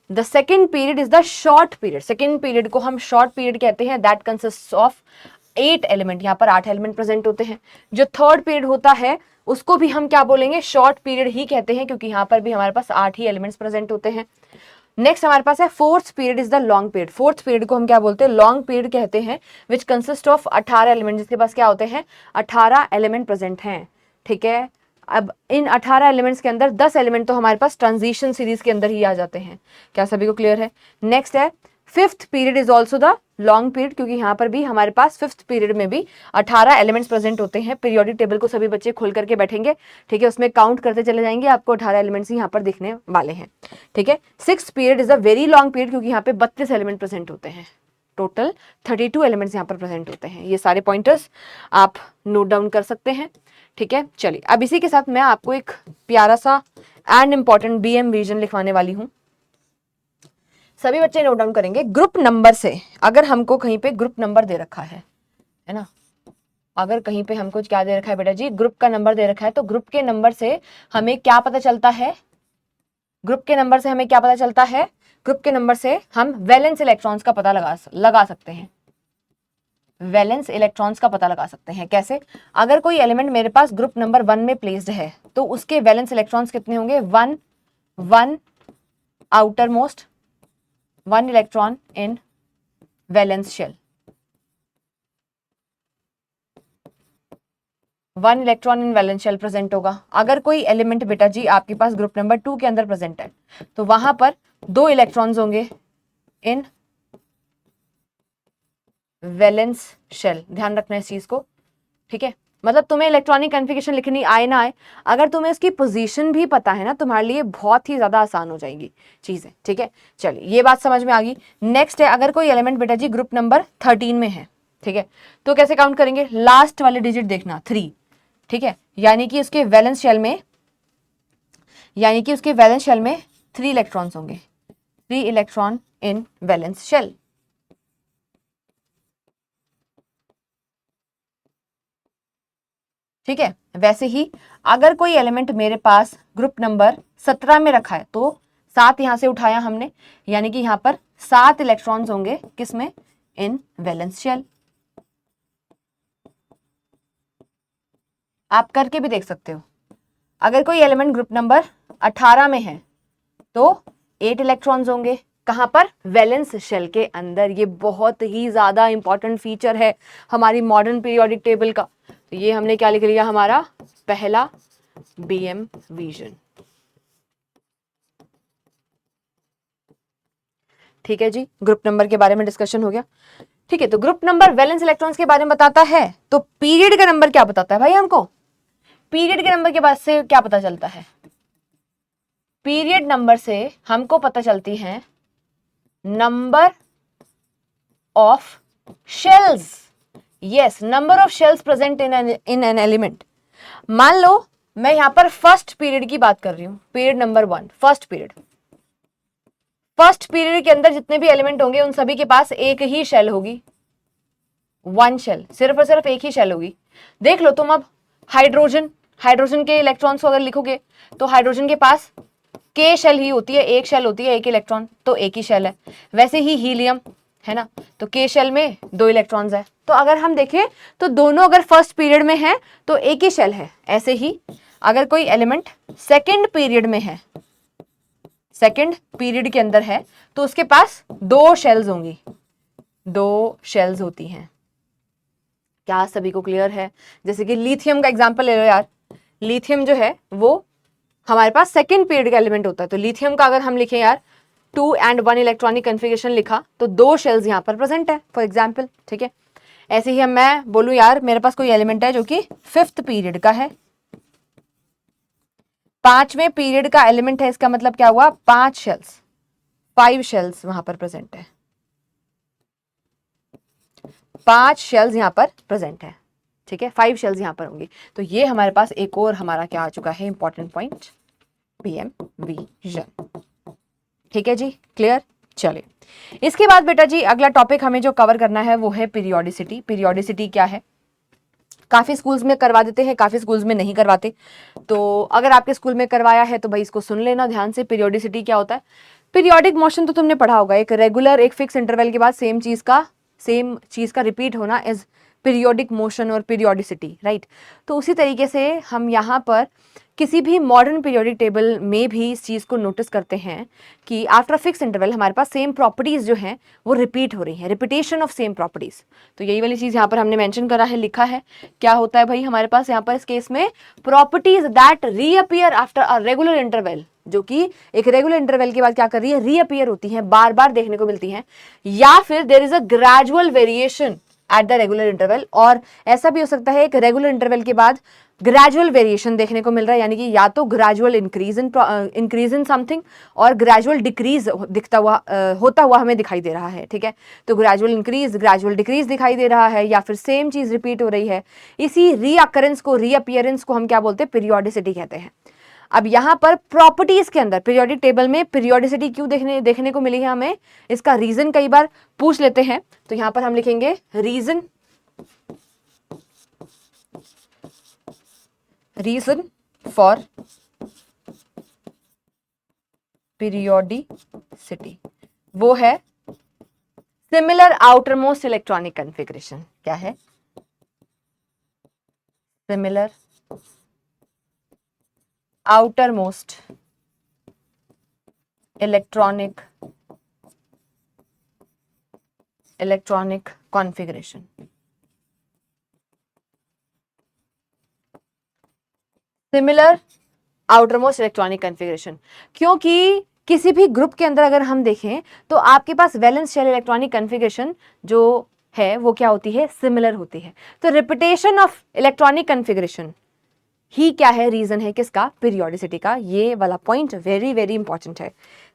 the second period is the short period. Second period को हम शॉर्ट पीरियड कहते हैं, दैट कंसिस्ट ऑफ 8 एलिमेंट। यहाँ पर 8 एलिमेंट प्रेजेंट होते हैं। जो थर्ड पीरियड होता है उसको भी हम क्या बोलेंगे, शॉर्ट पीरियड ही कहते हैं, क्योंकि यहाँ पर भी हमारे पास 8 ही एलिमेंट्स प्रेजेंट होते हैं। नेक्स्ट हमारे पास है fourth period is the long period. Fourth period को हम क्या बोलते हैं, लॉन्ग पीरियड कहते हैं, विच कंसिस्ट ऑफ 18 एलिमेंट, जिसके पास क्या होते हैं, 18 एलिमेंट प्रेजेंट हैं, ठीक है। अब इन 18 एलिमेंट्स के अंदर 10 एलिमेंट तो हमारे पास ट्रांजिशन सीरीज के अंदर ही आ जाते हैं। क्या सभी को क्लियर है? नेक्स्ट है fifth period is also the long period, क्योंकि यहाँ पर भी हमारे पास फिफ्थ पीरियड में भी 18 एलिमेंट्स प्रेजेंट होते हैं। पीरियोडिक टेबल को सभी बच्चे खोल करके बैठेंगे, ठीक है, उसमें काउंट करते चले जाएंगे, आपको 18 एलिमेंट्स यहाँ पर दिखने वाले हैं, ठीक है। Sixth period is a very long period, क्योंकि यहाँ पे 32 एलिमेंट प्रेजेंट होते हैं। टोटल 32 एलिमेंट्स यहाँ पर प्रेजेंट होते हैं। ये सारे पॉइंटर्स आप नोट डाउन कर सकते हैं, ठीक है। चलिए, अब इसी के साथ मैं आपको एक प्यारा सा एंड इंपॉर्टेंट बीएम विजन लिखवाने वाली हूँ। सभी बच्चे नोट डाउन करेंगे। ग्रुप नंबर से अगर हमको कहीं पे ग्रुप नंबर दे रखा है ना, अगर कहीं पे हमको क्या दे रखा है बेटा जी, ग्रुप का नंबर दे रखा है, तो ग्रुप के नंबर से हमें क्या पता चलता है, ग्रुप के नंबर से हमें क्या पता चलता है, ग्रुप के नंबर से हम वैलेंस इलेक्ट्रॉन्स का पता लगा सकते हैं। वैलेंस इलेक्ट्रॉन्स का पता लगा सकते हैं कैसे? अगर कोई एलिमेंट मेरे पास ग्रुप नंबर 1 में प्लेस्ड है तो उसके वैलेंस इलेक्ट्रॉन्स कितने होंगे, 1 1 outermost 1 electron in valence shell, 1 electron in valence shell present होगा। अगर कोई एलिमेंट बेटा जी आपके पास ग्रुप नंबर 2 के अंदर प्रेजेंट है तो वहां पर 2 इलेक्ट्रॉन्स होंगे इन वैलेंस शेल। ध्यान रखना इस चीज को, ठीक है। मतलब तुम्हें इलेक्ट्रॉनिक कॉन्फ़िगरेशन लिखनी आए ना आए, अगर तुम्हें उसकी पोजीशन भी पता है ना, तुम्हारे लिए बहुत ही ज्यादा आसान हो जाएगी चीजें, ठीक है। चलिए, ये बात समझ में आ गई। नेक्स्ट है, अगर कोई एलिमेंट बेटा जी ग्रुप नंबर 13 में है, ठीक है, तो कैसे काउंट करेंगे, लास्ट वाले डिजिट देखना 3, ठीक है, यानी कि उसके वैलेंस शेल में 3 इलेक्ट्रॉन्स होंगे, 3 इलेक्ट्रॉन इन वैलेंस शेल, ठीक है। वैसे ही अगर कोई एलिमेंट मेरे पास ग्रुप नंबर 17 में रखा है तो 7 यहां से उठाया हमने, यानी कि यहां पर 7 इलेक्ट्रॉन्स होंगे किसमें, इन वैलेंस शेल। आप करके भी देख सकते हो। अगर कोई एलिमेंट ग्रुप नंबर 18 में है तो 8 इलेक्ट्रॉन्स होंगे, कहां पर, वैलेंस शेल के अंदर। ये बहुत ही ज्यादा इंपॉर्टेंट फीचर है हमारी मॉडर्न पीरियोडिक टेबल का। तो ये हमने क्या लिख लिया, हमारा पहला बीएम विजन, ठीक है जी। ग्रुप नंबर के बारे में डिस्कशन हो गया, ठीक है। तो ग्रुप नंबर वैलेंस इलेक्ट्रॉन्स के बारे में बताता है, तो पीरियड का नंबर क्या बताता है भाई हमको, पीरियड के नंबर के बाद से क्या पता चलता है, पीरियड नंबर से हमको पता चलती है number of shells. Yes, number of shells present in an element. मान लो मैं यहां पर फर्स्ट पीरियड की बात कर रही हूं, पीरियड नंबर 1, फर्स्ट पीरियड के अंदर जितने भी एलिमेंट होंगे उन सभी के पास एक ही शेल होगी, 1 शेल, सिर्फ और सिर्फ एक ही शेल होगी। देख लो तुम, अब हाइड्रोजन के इलेक्ट्रॉन्स को अगर लिखोगे तो हाइड्रोजन के पास के शेल ही होती है, एक शेल होती है, एक इलेक्ट्रॉन, तो एक ही शेल है। वैसे ही हीलियम है ना, तो के शेल में 2 इलेक्ट्रॉन्स है। तो अगर हम देखें तो दोनों अगर फर्स्ट पीरियड में है तो एक ही शेल है। ऐसे ही अगर कोई एलिमेंट सेकंड पीरियड में है, सेकंड पीरियड के अंदर है, तो उसके पास 2 शेल्स होंगी, 2 शेल्स होती हैं। क्या सभी को क्लियर है? जैसे कि लिथियम का एग्जांपल ले लो यार, लिथियम जो है वो हमारे पास सेकंड पीरियड का एलिमेंट होता है। तो लिथियम का अगर हम लिखें यार 2 and 1 इलेक्ट्रॉनिक कन्फिगरेशन लिखा तो 2 शेल्स यहाँ पर प्रेजेंट है फॉर एग्जाम्पल, ठीक है। ऐसे ही मैं बोलूं यार मेरे पास कोई एलिमेंट है जो कि 5th पीरियड का है, 5वें पीरियड का एलिमेंट है, इसका मतलब क्या हुआ, 5 शेल्स, 5 शेल्स वहां पर प्रेजेंट है, 5 शेल्स यहाँ पर प्रेजेंट है, ठीक है, 5 शेल्स यहाँ पर होंगी। तो ये हमारे पास एक और हमारा क्या आ चुका है इंपॉर्टेंट पॉइंट, पीएम विजन। ठीक है जी, क्लियर। चलिए इसके बाद बेटा जी अगला टॉपिक हमें जो कवर करना है वो है पीरियोडिसिटी। पीरियोडिसिटी क्या है, काफी स्कूल्स में करवा देते हैं, काफी स्कूल्स में नहीं करवाते। तो अगर आपके स्कूल में करवाया है तो भाई इसको सुन लेना ध्यान से। पीरियोडिसिटी क्या होता है, पीरियोडिक मोशन तो तुमने पढ़ा होगा, एक रेगुलर एक फिक्स इंटरवल के बाद सेम चीज का रिपीट होना इज पीरियोडिक मोशन और पीरियोडिसिटी, राइट। तो उसी तरीके से हम यहाँ पर किसी भी मॉडर्न पीरियोडिक टेबल में भी इस चीज़ को नोटिस करते हैं कि आफ्टर फिक्स इंटरवल हमारे पास सेम प्रॉपर्टीज़ जो हैं वो रिपीट हो रही हैं, रिपीटेशन ऑफ सेम प्रॉपर्टीज़। तो यही वाली चीज़ यहाँ पर हमने मेंशन करा है, लिखा है। क्या होता है भाई हमारे पास यहाँ पर इस केस में, properties that reappear after a regular interval, जो कि एक रेगुलर इंटरवल के बाद क्या कर रही है, रीअपियर होती हैं, बार बार देखने को मिलती हैं, या फिर there is a gradual variation at the regular interval. और ऐसा भी हो सकता है एक रेगुलर इंटरवल के बाद ग्रेजुअल वेरिएशन देखने को मिल रहा है, यानी कि या तो ग्रेजुअल इंक्रीज इन समथिंग और ग्रेजुअल डिक्रीज दिखता हुआ होता हुआ हमें दिखाई दे रहा है, ठीक है। तो ग्रेजुअल इंक्रीज ग्रेजुअल डिक्रीज दिखाई दे रहा है, या फिर सेम चीज रिपीट हो रही है। इसी रीअकरेंस को, रीअपियरेंस को हम क्या बोलते हैं, पीरियोडिसिटी कहते हैं। अब यहाँ पर प्रॉपर्टीज के अंदर पीरियोडिक टेबल में पीरियोडिसिटी क्यों देखने को मिली है हमें, इसका रीजन कई बार पूछ लेते हैं। तो यहाँ पर हम लिखेंगे रीजन फॉर पीरियोडिसिटी, वो है सिमिलर आउटरमोस्ट इलेक्ट्रॉनिक कॉन्फ़िगरेशन। क्या है, similar outermost electronic configuration। Similar outermost electronic configuration, क्योंकि किसी भी ग्रुप के अंदर अगर हम देखें तो आपके पास वैलेंस शेल इलेक्ट्रॉनिक कॉन्फ़िगरेशन जो है वो क्या होती है, सिमिलर होती है। तो रिपीटेशन ऑफ इलेक्ट्रॉनिक कॉन्फ़िगरेशन ही क्या है, रीजन है किसका, पीरियोडिसिटी का। ये वाला पॉइंट वेरी वेरी इंपॉर्टेंट है,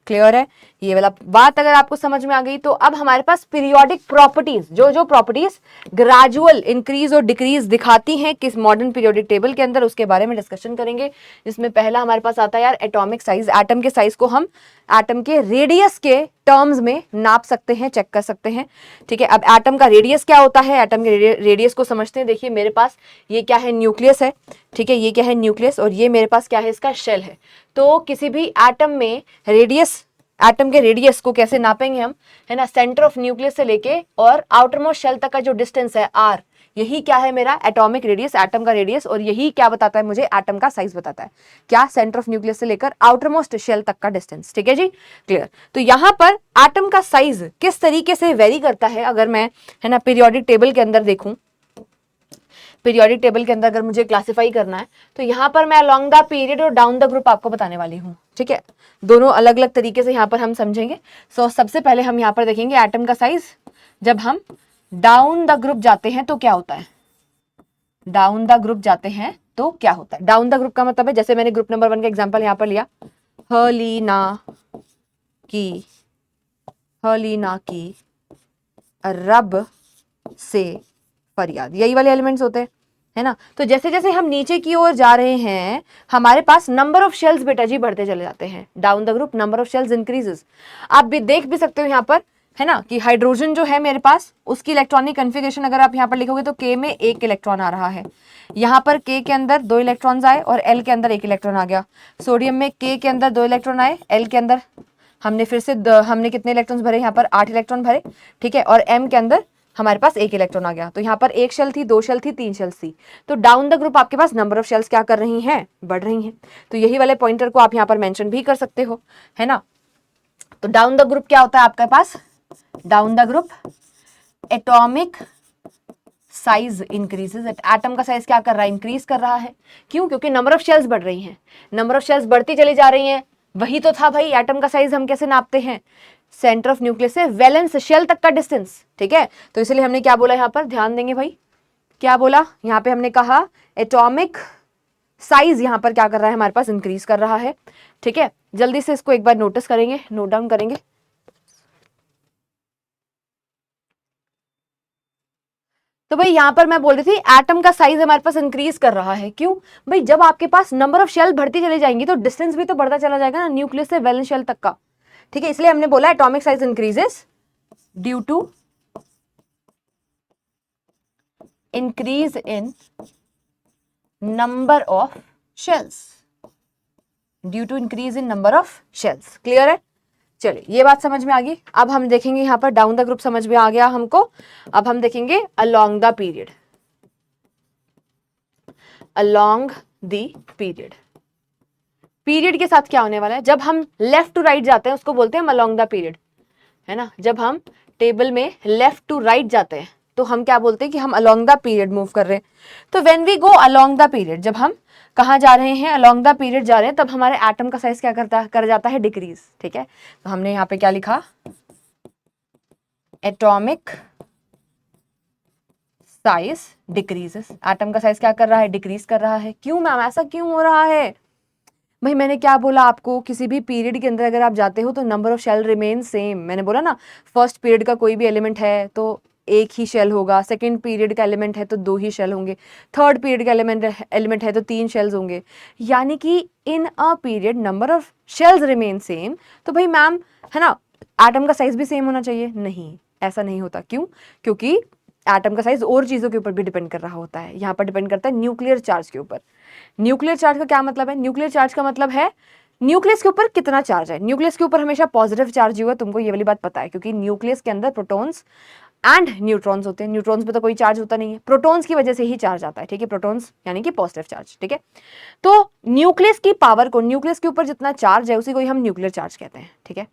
क्लियर है। ये वाला बात अगर आपको समझ में आ गई तो अब हमारे पास पीरियोडिक प्रॉपर्टीज, जो प्रॉपर्टीज ग्रेजुअल इंक्रीज और डिक्रीज दिखाती हैं किस मॉडर्न पीरियोडिक टेबल के अंदर, उसके बारे में डिस्कशन करेंगे। जिसमें पहला हमारे पास आता है यार एटॉमिक साइज। एटम के साइज को हम एटम के रेडियस के टर्म्स में नाप सकते हैं, चेक कर सकते हैं, ठीक है। अब एटम का रेडियस क्या होता है, एटम के रेडियस को समझते हैं। देखिए मेरे पास ये क्या है, न्यूक्लियस है, ठीक है, ये क्या है, न्यूक्लियस, और ये मेरे पास क्या है, इसका शेल है। तो किसी भी एटम में रेडियस, एटम के रेडियस को कैसे नापेंगे हम, है ना, सेंटर ऑफ न्यूक्लियस से लेके और आउटरमोस्ट शेल तक का जो डिस्टेंस है आर, यही क्या है मेरा एटॉमिक रेडियस, एटम का रेडियस। और यही क्या बताता है मुझे, एटम का साइज बताता है। क्या, सेंटर ऑफ न्यूक्लियस से लेकर आउटरमोस्ट शेल तक का डिस्टेंस, ठीक है जी, क्लियर। तो यहाँ पर एटम का साइज किस तरीके से वेरी करता है, अगर मैं, है ना, पीरियोडिक टेबल के अंदर देखूं, पीरियोडिक टेबल के अंदर अगर मुझे क्लासिफाई करना है तो यहाँ पर मैं अलोंग द पीरियड और डाउन द ग्रुप आपको बताने वाली हूँ, ठीक है। दोनों अलग अलग तरीके से यहाँ पर हम समझेंगे। सो सबसे पहले हम यहाँ पर देखेंगे एटम का साइज। जब हम डाउन द ग्रुप जाते हैं तो क्या होता है, डाउन द ग्रुप जाते हैं तो क्या होता है। डाउन द ग्रुप का मतलब है, जैसे मैंने ग्रुप नंबर 1 का एग्जांपल यहाँ पर लिया, हलीना की रब से फरियाद, यही वाले एलिमेंट्स होते हैं, है ना। तो जैसे जैसे हम नीचे की ओर जा रहे हैं हमारे पास नंबर ऑफ शेल्स बेटा जी बढ़ते चले जाते हैं। Down the group number of shells increases. आप भी देख भी सकते हो यहाँ पर, है ना, कि हाइड्रोजन जो है मेरे पास, उसकी इलेक्ट्रॉनिक कॉन्फ़िगरेशन अगर आप यहाँ पर लिखोगे तो के में 1 इलेक्ट्रॉन आ रहा है, यहाँ पर के के अंदर 2 इलेक्ट्रॉन्स आए और एल के अंदर 1 इलेक्ट्रॉन आ गया। सोडियम में के अंदर 2 इलेक्ट्रॉन आए, एल के अंदर हमने फिर से हमने कितने इलेक्ट्रॉन्स भरे, यहाँ पर 8 इलेक्ट्रॉन भरे, ठीक है, और एम के अंदर हमारे पास 1 इलेक्ट्रॉन आ गया। तो यहाँ पर 1 शेल थी, 2 शेल थी, 3 शेल्स थी। तो डाउन द ग्रुप आपके पास नंबर ऑफ शेल्स क्या कर रही हैं, बढ़ रही हैं। तो यही वाले पॉइंटर को आप यहाँ पर मेंशन भी कर सकते हो, है ना। तो डाउन द ग्रुप क्या होता है आपके पास, down the group atomic size increases. Atom का साइज क्या कर रहा है, इंक्रीज कर रहा है। क्यों, क्योंकि नंबर ऑफ शेल्स बढ़ रही हैं, नंबर ऑफ शेल्स बढ़ती चली जा रही हैं। वही तो था भाई, एटम का साइज हम कैसे नापते हैं, सेंटर ऑफ न्यूक्लियस से वैलेंस शेल तक का डिस्टेंस, ठीक है। तो इसलिए हमने क्या बोला यहाँ पर, ध्यान देंगे भाई, क्या बोला यहाँ पे, हमने कहा एटॉमिक साइज यहाँ पर क्या कर रहा है हमारे पास, इंक्रीज कर रहा है, ठीक है। जल्दी से इसको एक बार नोटिस करेंगे, नोट डाउन करेंगे, तो भाई यहां पर मैं बोल रही थी एटम का साइज हमारे पास इंक्रीज कर रहा है। क्यों भाई? जब आपके पास नंबर ऑफ शेल बढ़ती चली जाएंगी तो डिस्टेंस भी तो बढ़ता चला जाएगा ना, न्यूक्लियस से वैलेंस शेल तक का। ठीक है, इसलिए हमने बोला atomic size increases due to increase in number of shells, due to increase in number of shells. Clear है? चलिए ये बात समझ में आ गई। अब हम देखेंगे यहाँ पर डाउन द ग्रुप समझ में आ गया हमको। अब हम देखेंगे along the period. Along the period, period के साथ क्या होने वाला है? जब हम लेफ्ट टू राइट जाते हैं उसको बोलते हैं हम अलोंग द पीरियड, है ना। जब हम टेबल में लेफ्ट टू राइट जाते हैं तो हम क्या बोलते हैं कि हम अलोंग द पीरियड मूव कर रहे हैं। तो when we go along the period, जब हम कहाँ जा रहे हैं? अलोंग द पीरियड जा रहे हैं, तब हमारे एटम का साइज क्या कर जाता है? डिक्रीज। ठीक है, तो हमने यहाँ पे क्या लिखा? Atomic size decreases. एटम का साइज क्या कर रहा है? डिक्रीज कर रहा है। क्यों मैम, ऐसा क्यों हो रहा है? भाई मैंने क्या बोला आपको, किसी भी पीरियड के अंदर अगर आप जाते हो तो number of shell remain same. मैंने बोला ना, फर्स्ट पीरियड का कोई भी एलिमेंट है तो एक ही शेल होगा, सेकंड पीरियड का एलिमेंट है तो 2 ही शेल होंगे, थर्ड पीरियड का एलिमेंट है तो 3 शेल्स होंगे। यानी कि in a period number of shells remain same. तो भाई मैम, है ना, एटम का साइज भी सेम होना चाहिए? नहीं, ऐसा नहीं होता। क्यों? क्योंकि एटम का साइज और चीज़ों के ऊपर भी डिपेंड कर रहा होता है। यहाँ पर डिपेंड करता है न्यूक्लियर चार्ज के ऊपर। न्यूक्लियर चार्ज का क्या मतलब है? न्यूक्लियर चार्ज का मतलब है न्यूक्लियस के ऊपर कितना चार्ज है। न्यूक्लियस के ऊपर हमेशा पॉजिटिव चार्ज ही हुआ, तुमको ये वाली बात पता है, क्योंकि न्यूक्लियस के अंदर प्रोटॉन्स एंड न्यूट्रॉन्स होते हैं। न्यूट्रॉन्स पे तो कोई चार्ज होता नहीं है, प्रोटॉन्स की वजह से ही चार्ज आता है। ठीक है, प्रोटॉन्स यानी कि पॉजिटिव चार्ज। ठीक है, तो न्यूक्लियस की पावर को, न्यूक्लियस के ऊपर जितना चार्ज है उसी को ही हम न्यूक्लियर चार्ज कहते हैं। ठीक है,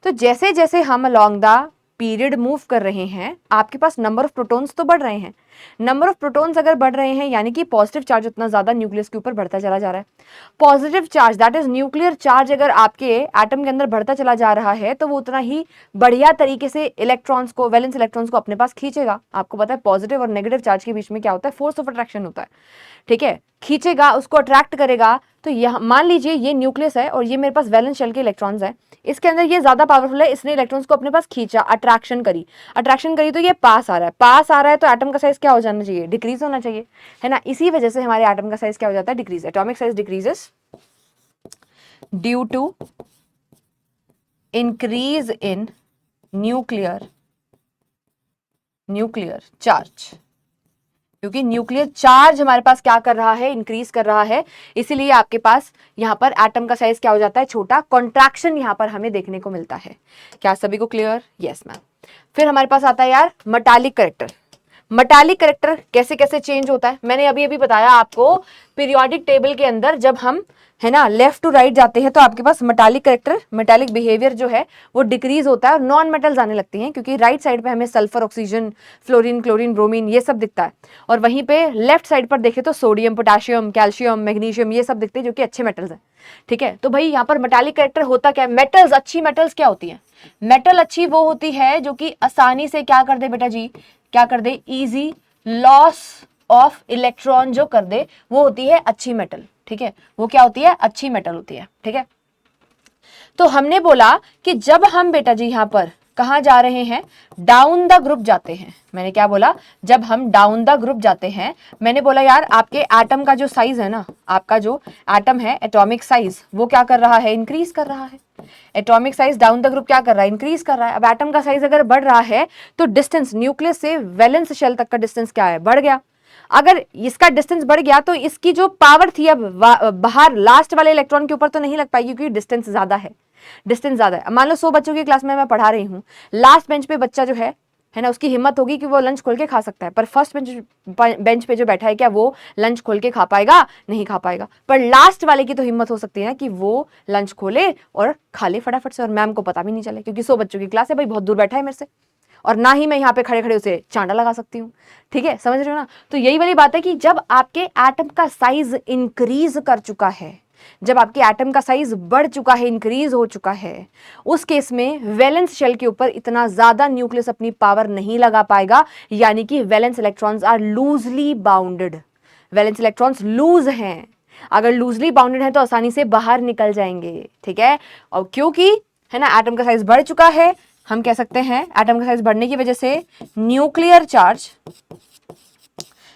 तो जैसे जैसे हम अलोंग द पीरियड मूव कर रहे हैं, आपके पास नंबर ऑफ प्रोटॉन्स तो बढ़ रहे हैं। नंबर ऑफ प्रोटॉन्स अगर बढ़ रहे हैं यानी कि पॉजिटिव चार्ज उतना ज्यादा न्यूक्लियस के ऊपर बढ़ता चला जा रहा है। Positive charge that is nuclear charge अगर आपके एटम के अंदर बढ़ता चला जा रहा है तो वो उतना ही बढ़िया तरीके से इलेक्ट्रॉन्स को, वैलेंस इलेक्ट्रॉन्स को अपने पास खींचेगा। आपको पता है पॉजिटिव और नेगेटिव चार्ज के बीच में क्या होता है? फोर्स ऑफ अट्रैक्शन होता है। ठीक है, खींचेगा, उसको अट्रैक्ट करेगा। तो यह मान लीजिए ये न्यूक्लियस है और ये मेरे पास वैलेंस शेल के इलेक्ट्रॉन्स है, इसके अंदर ये ज्यादा पावरफुल है, इसने इलेक्ट्रॉन्स को अपने पास खींचा, अट्रैक्शन करी तो ये पास आ रहा है तो एटम का साइज क्या हो जाना चाहिए? डिक्रीज होना चाहिए, है ना। इसी वजह से हमारे एटम का साइज क्या हो जाता है? Decrease. Atomic size decreases due to increase in nuclear charge, क्योंकि न्यूक्लियर चार्ज हमारे पास क्या कर रहा है? इंक्रीज कर रहा है। इसीलिए आपके पास यहाँ पर एटम का साइज क्या हो जाता है? छोटा। कॉन्ट्रैक्शन यहाँ पर हमें देखने को मिलता है। क्या सभी को क्लियर? Yes ma'am. फिर हमारे पास आता है यार मेटालिक कैरेक्टर। मेटालिक कैरेक्टर कैसे कैसे चेंज होता है? मैंने अभी अभी बताया आपको, पीरियोडिक टेबल के अंदर जब हम, है ना, लेफ्ट टू राइट जाते हैं तो आपके पास मेटालिक कैरेक्टर, मेटालिक बिहेवियर जो है वो डिक्रीज होता है और नॉन मेटल्स आने लगती हैं, क्योंकि राइट साइड पे हमें sulphur, oxygen, fluorine, chlorine, bromine ये सब दिखता है, और वहीं पे लेफ्ट साइड पर देखें तो सोडियम, पोटेशियम, कैल्शियम, मैग्नीशियम ये सब दिखते हैं जो कि अच्छे मेटल्स हैं। ठीक है, तो भाई यहाँ पर मेटालिक कैरेक्टर होता क्या है? मेटल्स, अच्छी मेटल्स क्या होती है? मेटल अच्छी वो होती है जो कि आसानी से क्या कर दे बेटा जी? क्या कर दे? इजी लॉस ऑफ इलेक्ट्रॉन जो कर दे, वो होती है अच्छी मेटल। ठीक है, वो क्या होती है? अच्छी मेटल होती है। ठीक है, तो हमने बोला कि जब हम बेटा जी यहाँ पर कहाँ जा रहे हैं? डाउन द ग्रुप जाते हैं। मैंने क्या बोला? जब हम डाउन द ग्रुप जाते हैं, मैंने बोला यार आपके एटम का जो साइज है ना, आपका जो एटम है, एटॉमिक साइज, वो क्या कर रहा है? इंक्रीज कर रहा है। Atomic size down the group क्या कर रहा है? इंक्रीज कर रहा है। अब एटम का साइज अगर बढ़ रहा है तो डिस्टेंस न्यूक्लियस से वैलेंस शेल तक का डिस्टेंस क्या है? बढ़ गया। अगर इसका डिस्टेंस बढ़ गया तो इसकी जो पावर थी अब बाहर लास्ट वाले इलेक्ट्रॉन के ऊपर तो नहीं लग पाएगी, क्योंकि डिस्टेंस ज्यादा है। मान लो 100 बच्चों की क्लास में मैं पढ़ा रही हूँ, लास्ट बेंच पे बच्चा जो है ना, उसकी हिम्मत होगी कि वो लंच खोल के खा सकता है, पर फर्स्ट बेंच पे जो बैठा है क्या वो लंच खोल के खा पाएगा? नहीं खा पाएगा। पर लास्ट वाले की तो हिम्मत हो सकती है ना कि वो लंच खोले और खा ले फटाफट से, और मैम को पता भी नहीं चले, क्योंकि 100 बच्चों की क्लास है भाई, बहुत दूर बैठा है मेरे से, और ना ही मैं यहाँ पे खड़े खड़े उसे चांडा लगा सकती हूँ। ठीक है, समझ रहे हो ना। तो यही वाली बात है कि जब आपके एटम का साइज इंक्रीज कर चुका है, जब आपके एटम का साइज बढ़ चुका है, इंक्रीज हो चुका है, उस केस में वैलेंस शेल के ऊपर इतना ज्यादा न्यूक्लियस अपनी पावर नहीं लगा पाएगा, यानी कि valence electrons are loosely bounded. Valence electrons loose हैं। अगर लूजली बाउंडेड है तो आसानी से बाहर निकल जाएंगे। ठीक है, और क्योंकि, है ना, एटम का साइज बढ़ चुका है, हम कह सकते हैं एटम का साइज बढ़ने की वजह से nuclear charge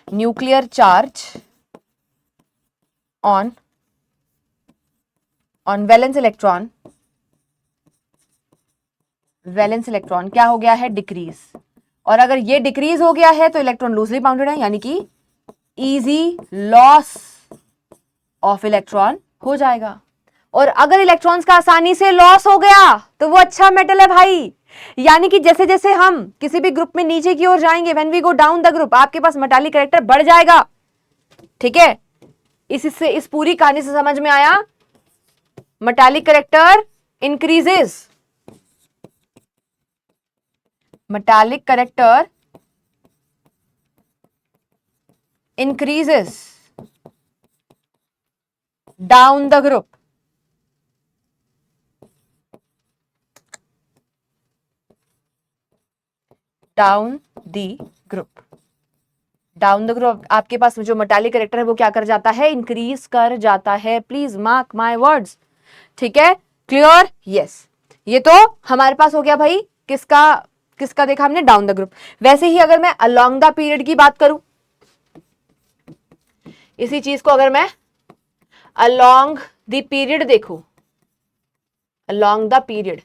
nuclear charge on valence electron, क्या हो गया है, डिक्रीज। और अगर ये डिक्रीज हो गया है तो इलेक्ट्रॉन लूजली बाउंडेड है, यानी कि इजी लॉस ऑफ इलेक्ट्रॉन हो जाएगा। और अगर इलेक्ट्रॉन्स का आसानी से लॉस हो गया तो वो अच्छा मेटल है भाई। यानी कि जैसे जैसे हम किसी भी ग्रुप में नीचे की ओर जाएंगे, when we go down the group, आपके पास मेटालिक कैरेक्टर बढ़ जाएगा। ठीक है, इससे इस पूरी कहानी से समझ में आया, metallic character increases, metallic character increases down the group. Down the group आपके पास जो मेटालिक कैरेक्टर है वो क्या कर जाता है, इंक्रीज कर जाता है। Please mark my words. ठीक है, क्लियर? यस, ये तो हमारे पास हो गया भाई, किसका देखा हमने, डाउन द ग्रुप। वैसे ही अगर मैं अलोंग द पीरियड की बात करूं, इसी चीज को अगर मैं अलोंग द पीरियड देखूं, अलोंग द पीरियड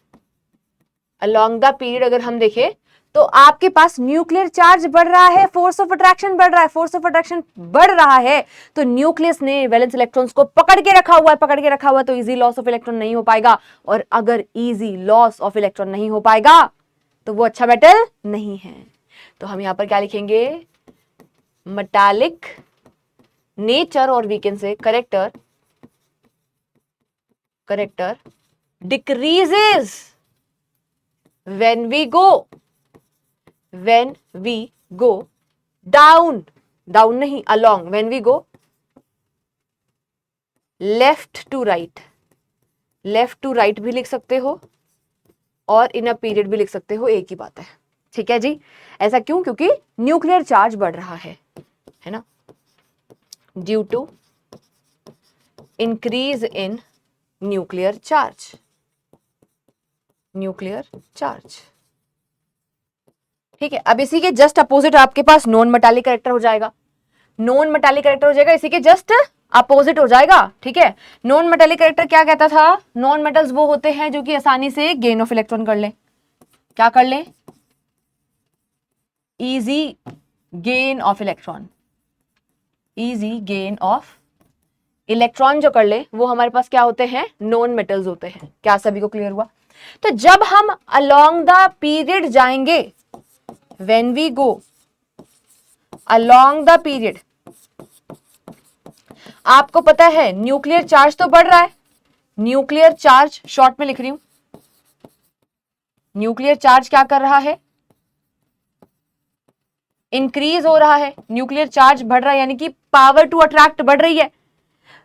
अगर हम देखें तो आपके पास न्यूक्लियर चार्ज बढ़ रहा है, फोर्स ऑफ अट्रैक्शन बढ़ रहा है। फोर्स ऑफ अट्रैक्शन बढ़ रहा है तो न्यूक्लियस ने वैलेंस इलेक्ट्रॉन्स को पकड़ के रखा हुआ है, तो इजी लॉस ऑफ इलेक्ट्रॉन नहीं हो पाएगा। और अगर इजी लॉस ऑफ इलेक्ट्रॉन नहीं हो पाएगा तो वो अच्छा मेटल नहीं है। तो हम यहां पर क्या लिखेंगे, मेटालिक नेचर, और we can say character decreases when we go down नहीं, along, when we go left to right भी लिख सकते हो और इन अ पीरियड भी लिख सकते हो, एक ही बात है। ठीक है जी, ऐसा क्यों? क्योंकि न्यूक्लियर चार्ज बढ़ रहा है ना, due to increase in nuclear charge. ठीक है, अब इसी के जस्ट अपोजिट आपके पास नॉन मेटालिक कैरेक्टर हो जाएगा। इसी के जस्ट अपोजिट हो जाएगा। ठीक है, नॉन मेटालिक कैरेक्टर क्या कहता था, नॉन मेटल्स वो होते हैं जो कि आसानी से गेन ऑफ इलेक्ट्रॉन कर लें। क्या कर लें? इजी गेन ऑफ इलेक्ट्रॉन जो कर ले वो हमारे पास क्या होते हैं, नॉन मेटल्स होते हैं। क्या सभी को क्लियर हुआ? तो जब हम अलोंग द पीरियड जाएंगे, when we go along the period, आपको पता है न्यूक्लियर चार्ज तो बढ़ रहा है। न्यूक्लियर चार्ज शॉर्ट में लिख रही हूं, न्यूक्लियर चार्ज क्या कर रहा है, इंक्रीज हो रहा है। न्यूक्लियर चार्ज बढ़ रहा है यानी कि पावर टू अट्रैक्ट बढ़ रही है।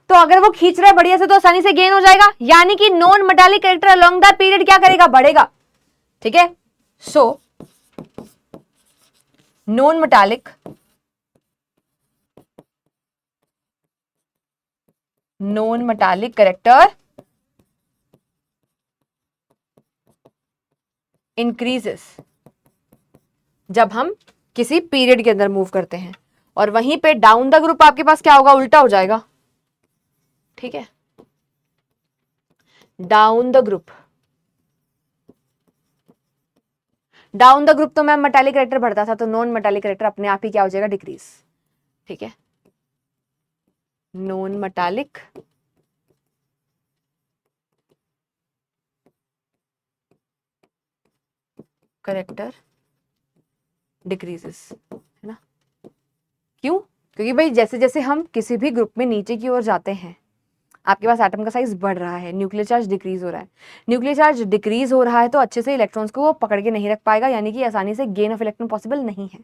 तो अगर वो खींच रहा है बढ़िया से तो आसानी से गेन हो जाएगा, यानी कि non metallic character along the period क्या करेगा, बढ़ेगा। ठीक है, so non metallic character increases जब हम किसी पीरियड के अंदर मूव करते हैं, और वहीं पे डाउन द ग्रुप आपके पास क्या होगा, उल्टा हो जाएगा। ठीक है, डाउन द ग्रुप तो मैम मेटालिक कैरेक्टर बढ़ता था, तो नॉन मेटालिक कैरेक्टर अपने आप ही क्या हो जाएगा, डिक्रीज। ठीक है, नॉन मेटालिक कैरेक्टर डिक्रीजेस, है ना। क्यों? क्योंकि भाई जैसे जैसे हम किसी भी ग्रुप में नीचे की ओर जाते हैं, आपके पास एटम का साइज बढ़ रहा है, न्यूक्लियर चार्ज डिक्रीज हो रहा है। न्यूक्लियर चार्ज डिक्रीज हो रहा है तो अच्छे से इलेक्ट्रॉन्स को वो पकड़ के नहीं रख पाएगा, यानी कि आसानी से गेन ऑफ इलेक्ट्रॉन पॉसिबल नहीं है।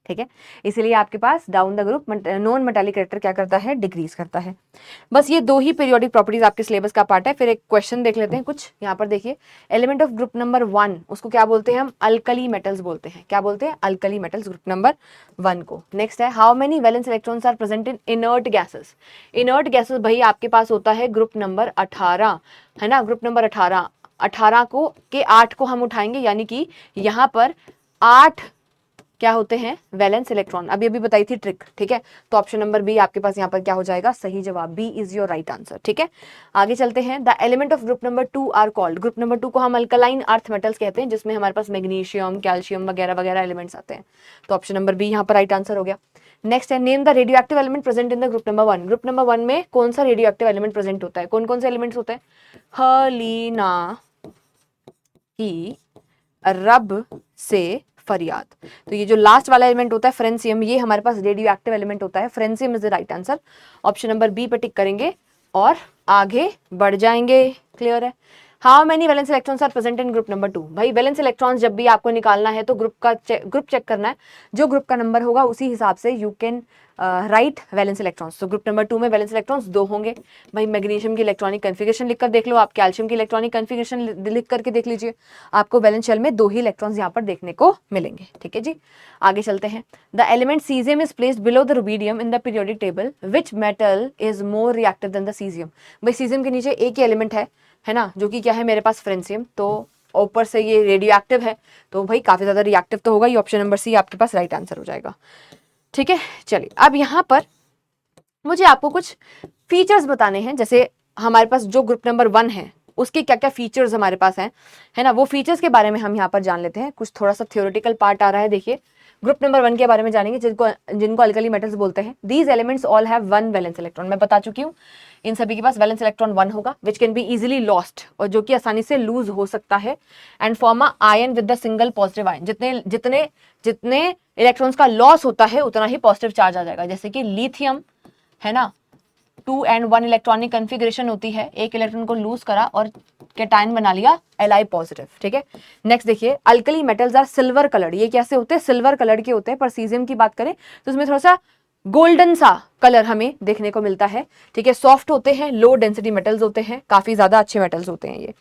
ठीक है, इसलिए आपके पास down the group non metallic character क्या करता है, डिक्रीज करता है। बस ये दो ही पीरियोडिक प्रॉपर्टीज आपके सिलेबस का पार्ट है। फिर एक क्वेश्चन देख लेते हैं कुछ। यहाँ पर देखिए, एलिमेंट ऑफ ग्रुप नंबर 1, उसको क्या बोलते हैं हम, अल्कली मेटल्स बोलते हैं। क्या बोलते हैं, अल्कली मेटल्स, ग्रुप नंबर 1 को। नेक्स्ट है, how many valence electrons are present in inert gases. Inert gases भाई आपके पास होता है ग्रुप नंबर 18, है ना। ग्रुप नंबर 18 को के 8 को हम उठाएंगे, यानी कि यहाँ पर 8 क्या होते हैं, वैलेंस इलेक्ट्रॉन। अभी अभी बताई थी ट्रिक, ठीक है। तो ऑप्शन नंबर बी आपके पास यहाँ पर क्या हो जाएगा, सही जवाब, B is your right answer, ठीक है। आगे चलते हैं। The element of group number 2 are called, group number 2 को हम अल्कलाइन अर्थ मेटल्स कहते हैं, जिसमें हमारे पास मैग्नीशियम, कैल्शियम वगैरह वगैरह एलिमेंट्स आते हैं। तो ऑप्शन नंबर बी यहाँ पर राइट आंसर हो गया। नेक्स्ट है, name the radio active element present in the group number 1। Group number 1 में कौन सा रेडियो एक्टिव एलिमेंट प्रेजेंट होता है, कौन कौन से एलिमेंट्स होते हैं, हलीना की रब से फरियाद। तो ये जो लास्ट वाला एलिमेंट होता है फ्रेंसियम, ये हमारे पास रेडियो एक्टिव एलिमेंट होता है। Francium is the right answer. Option number B पे टिक करेंगे और आगे बढ़ जाएंगे। क्लियर है। How many valence electrons are present in group number 2। भाई वैलेंस इलेक्ट्रॉन्स जब भी आपको निकालना है तो ग्रुप चेक करना है, जो ग्रुप का नंबर होगा उसी हिसाब से you can write valence electrons. तो ग्रुप नंबर 2 में वैलेंस इलेक्ट्रॉन्स 2 होंगे। भाई मैग्नीशियम की इलेक्ट्रॉनिक कन्फिगरेशन लिखकर देख लो आप, कैल्शियम की इलेक्ट्रॉनिक कन्फिगरेशन लिख करके देख लीजिए, आपको वैलेंस शेल में 2 ही इलेक्ट्रॉन्स यहाँ पर देखने को मिलेंगे, ठीक है जी। आगे चलते हैं। The element caesium is placed below the rubidium in the periodic table, which metal is more reactive than the caesium. भाई सीजियम के नीचे एक ही एलिमेंट है ना, जो कि क्या है मेरे पास फ्रेंसियम, तो ऊपर से ये रेडियो एक्टिव है, तो भाई काफी ज्यादा रिएक्टिव तो होगा, ये ऑप्शन नंबर सी आपके पास राइट आंसर हो जाएगा, ठीक है। चलिए अब यहाँ पर मुझे आपको कुछ फीचर्स बताने हैं, जैसे हमारे पास जो ग्रुप नंबर 1 है उसके क्या क्या फीचर्स हमारे पास हैं, है ना, वो फीचर्स के बारे में हम यहाँ पर जान लेते हैं। कुछ थोड़ा सा थ्योरेटिकल पार्ट आ रहा है, देखिए ग्रुप नंबर 1 के बारे में जानेंगे, जिनको अल्कली मेटल्स बोलते हैं। These elements all have 1 valence electron, मैं बता चुकी हूँ इन सभी के पास वैलेंस इलेक्ट्रॉन 1 होगा, which can be easily lost, और जो कि आसानी से लूज हो सकता है, and form a ion with the single positive ion. जितने जितने जितने इलेक्ट्रॉन्स का लॉस होता है उतना ही पॉजिटिव चार्ज आ जाएगा, जैसे कि लिथियम है ना, 2 and 1 इलेक्ट्रॉनिक कन्फिग्रेशन होती है, एक इलेक्ट्रॉन को लूज करा और कैटायन बना लिया Li पॉजिटिव, ठीक है। नेक्स्ट देखिए, alkali metals are silver coloured, ये कैसे होते हैं, सिल्वर कलर्ड के होते हैं। पर सीजियम की बात करें तो उसमें थोड़ा सा गोल्डन सा कलर हमें देखने को मिलता है, ठीक है। सॉफ्ट होते हैं, लो डेंसिटी मेटल्स होते हैं, काफी ज्यादा अच्छे मेटल्स होते हैं ये।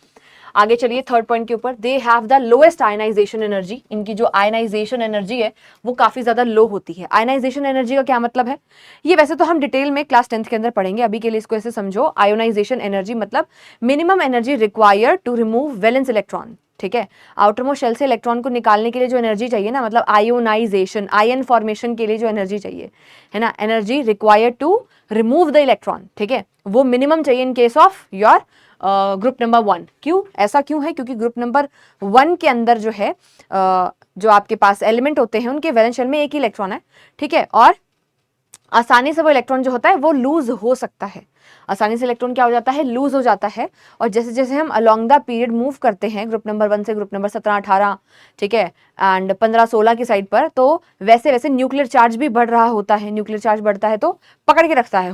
आगे चलिए थर्ड पॉइंट के ऊपर, they have the lowest ionization energy, इनकी जो आयनाइजेशन एनर्जी है वो काफी ज्यादा लो होती है। आयनाइजेशन एनर्जी का क्या मतलब है, ये वैसे तो हम डिटेल में क्लास 10th के अंदर पढ़ेंगे, अभी के लिए इसको ऐसे समझो, आयोनाइजेशन एनर्जी मतलब minimum energy required to remove valence electron, ठीक है। आउटरमोस्ट शेल से इलेक्ट्रॉन को निकालने के लिए जो एनर्जी चाहिए ना, मतलब आयोनाइजेशन, आयन फॉर्मेशन के लिए जो एनर्जी चाहिए है ना, energy required to remove the electron, ठीक है, वो मिनिमम चाहिए in case of your group number 1। क्यों, ऐसा क्यों है, क्योंकि ग्रुप नंबर 1 के अंदर जो है जो आपके पास एलिमेंट होते हैं उनके वैलेंस शेल में एक ही इलेक्ट्रॉन है, ठीक है, और आसानी से वो इलेक्ट्रॉन जो होता है वो लूज हो सकता है, आसानी से इलेक्ट्रॉन क्या हो जाता है, लूज हो जाता है। और जैसे जैसे हम अलोंग द पीरियड मूव करते हैं ग्रुप नंबर 1 से ग्रुप नंबर 17, 18, ठीक है, एंड 15, 16 की साइड पर, तो वैसे वैसे न्यूक्लियर चार्ज भी बढ़ रहा होता है। न्यूक्लियर चार्ज बढ़ता है तो पकड़ के रखता है,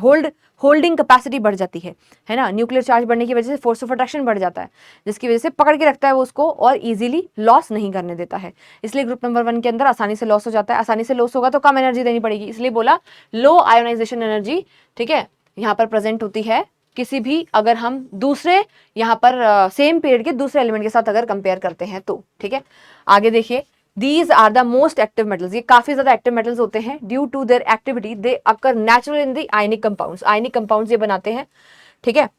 होल्डिंग कैपेसिटी बढ़ जाती है ना। न्यूक्लियर चार्ज बढ़ने की वजह से फोर्स ऑफ अट्रैक्शन बढ़ जाता है, जिसकी वजह से पकड़ के रखता है वो उसको और इजीली लॉस नहीं करने देता है। इसलिए ग्रुप नंबर 1 के अंदर आसानी से लॉस हो जाता है। आसानी से लॉस होगा तो कम एनर्जी देनी पड़ेगी, इसलिए बोला लो आयोनाइजेशन एनर्जी, ठीक है, यहाँ पर प्रेजेंट होती है किसी भी, अगर हम दूसरे यहाँ पर सेम पीरियड के दूसरे एलिमेंट के साथ अगर कंपेयर करते हैं तो, ठीक है। आगे देखिए, These are the most active metals, ये काफी ज्यादा एक्टिव मेटल्स होते हैं। Due to their activity they occur natural in the ionic compounds, ionic compounds ये बनाते हैं, ठीक है।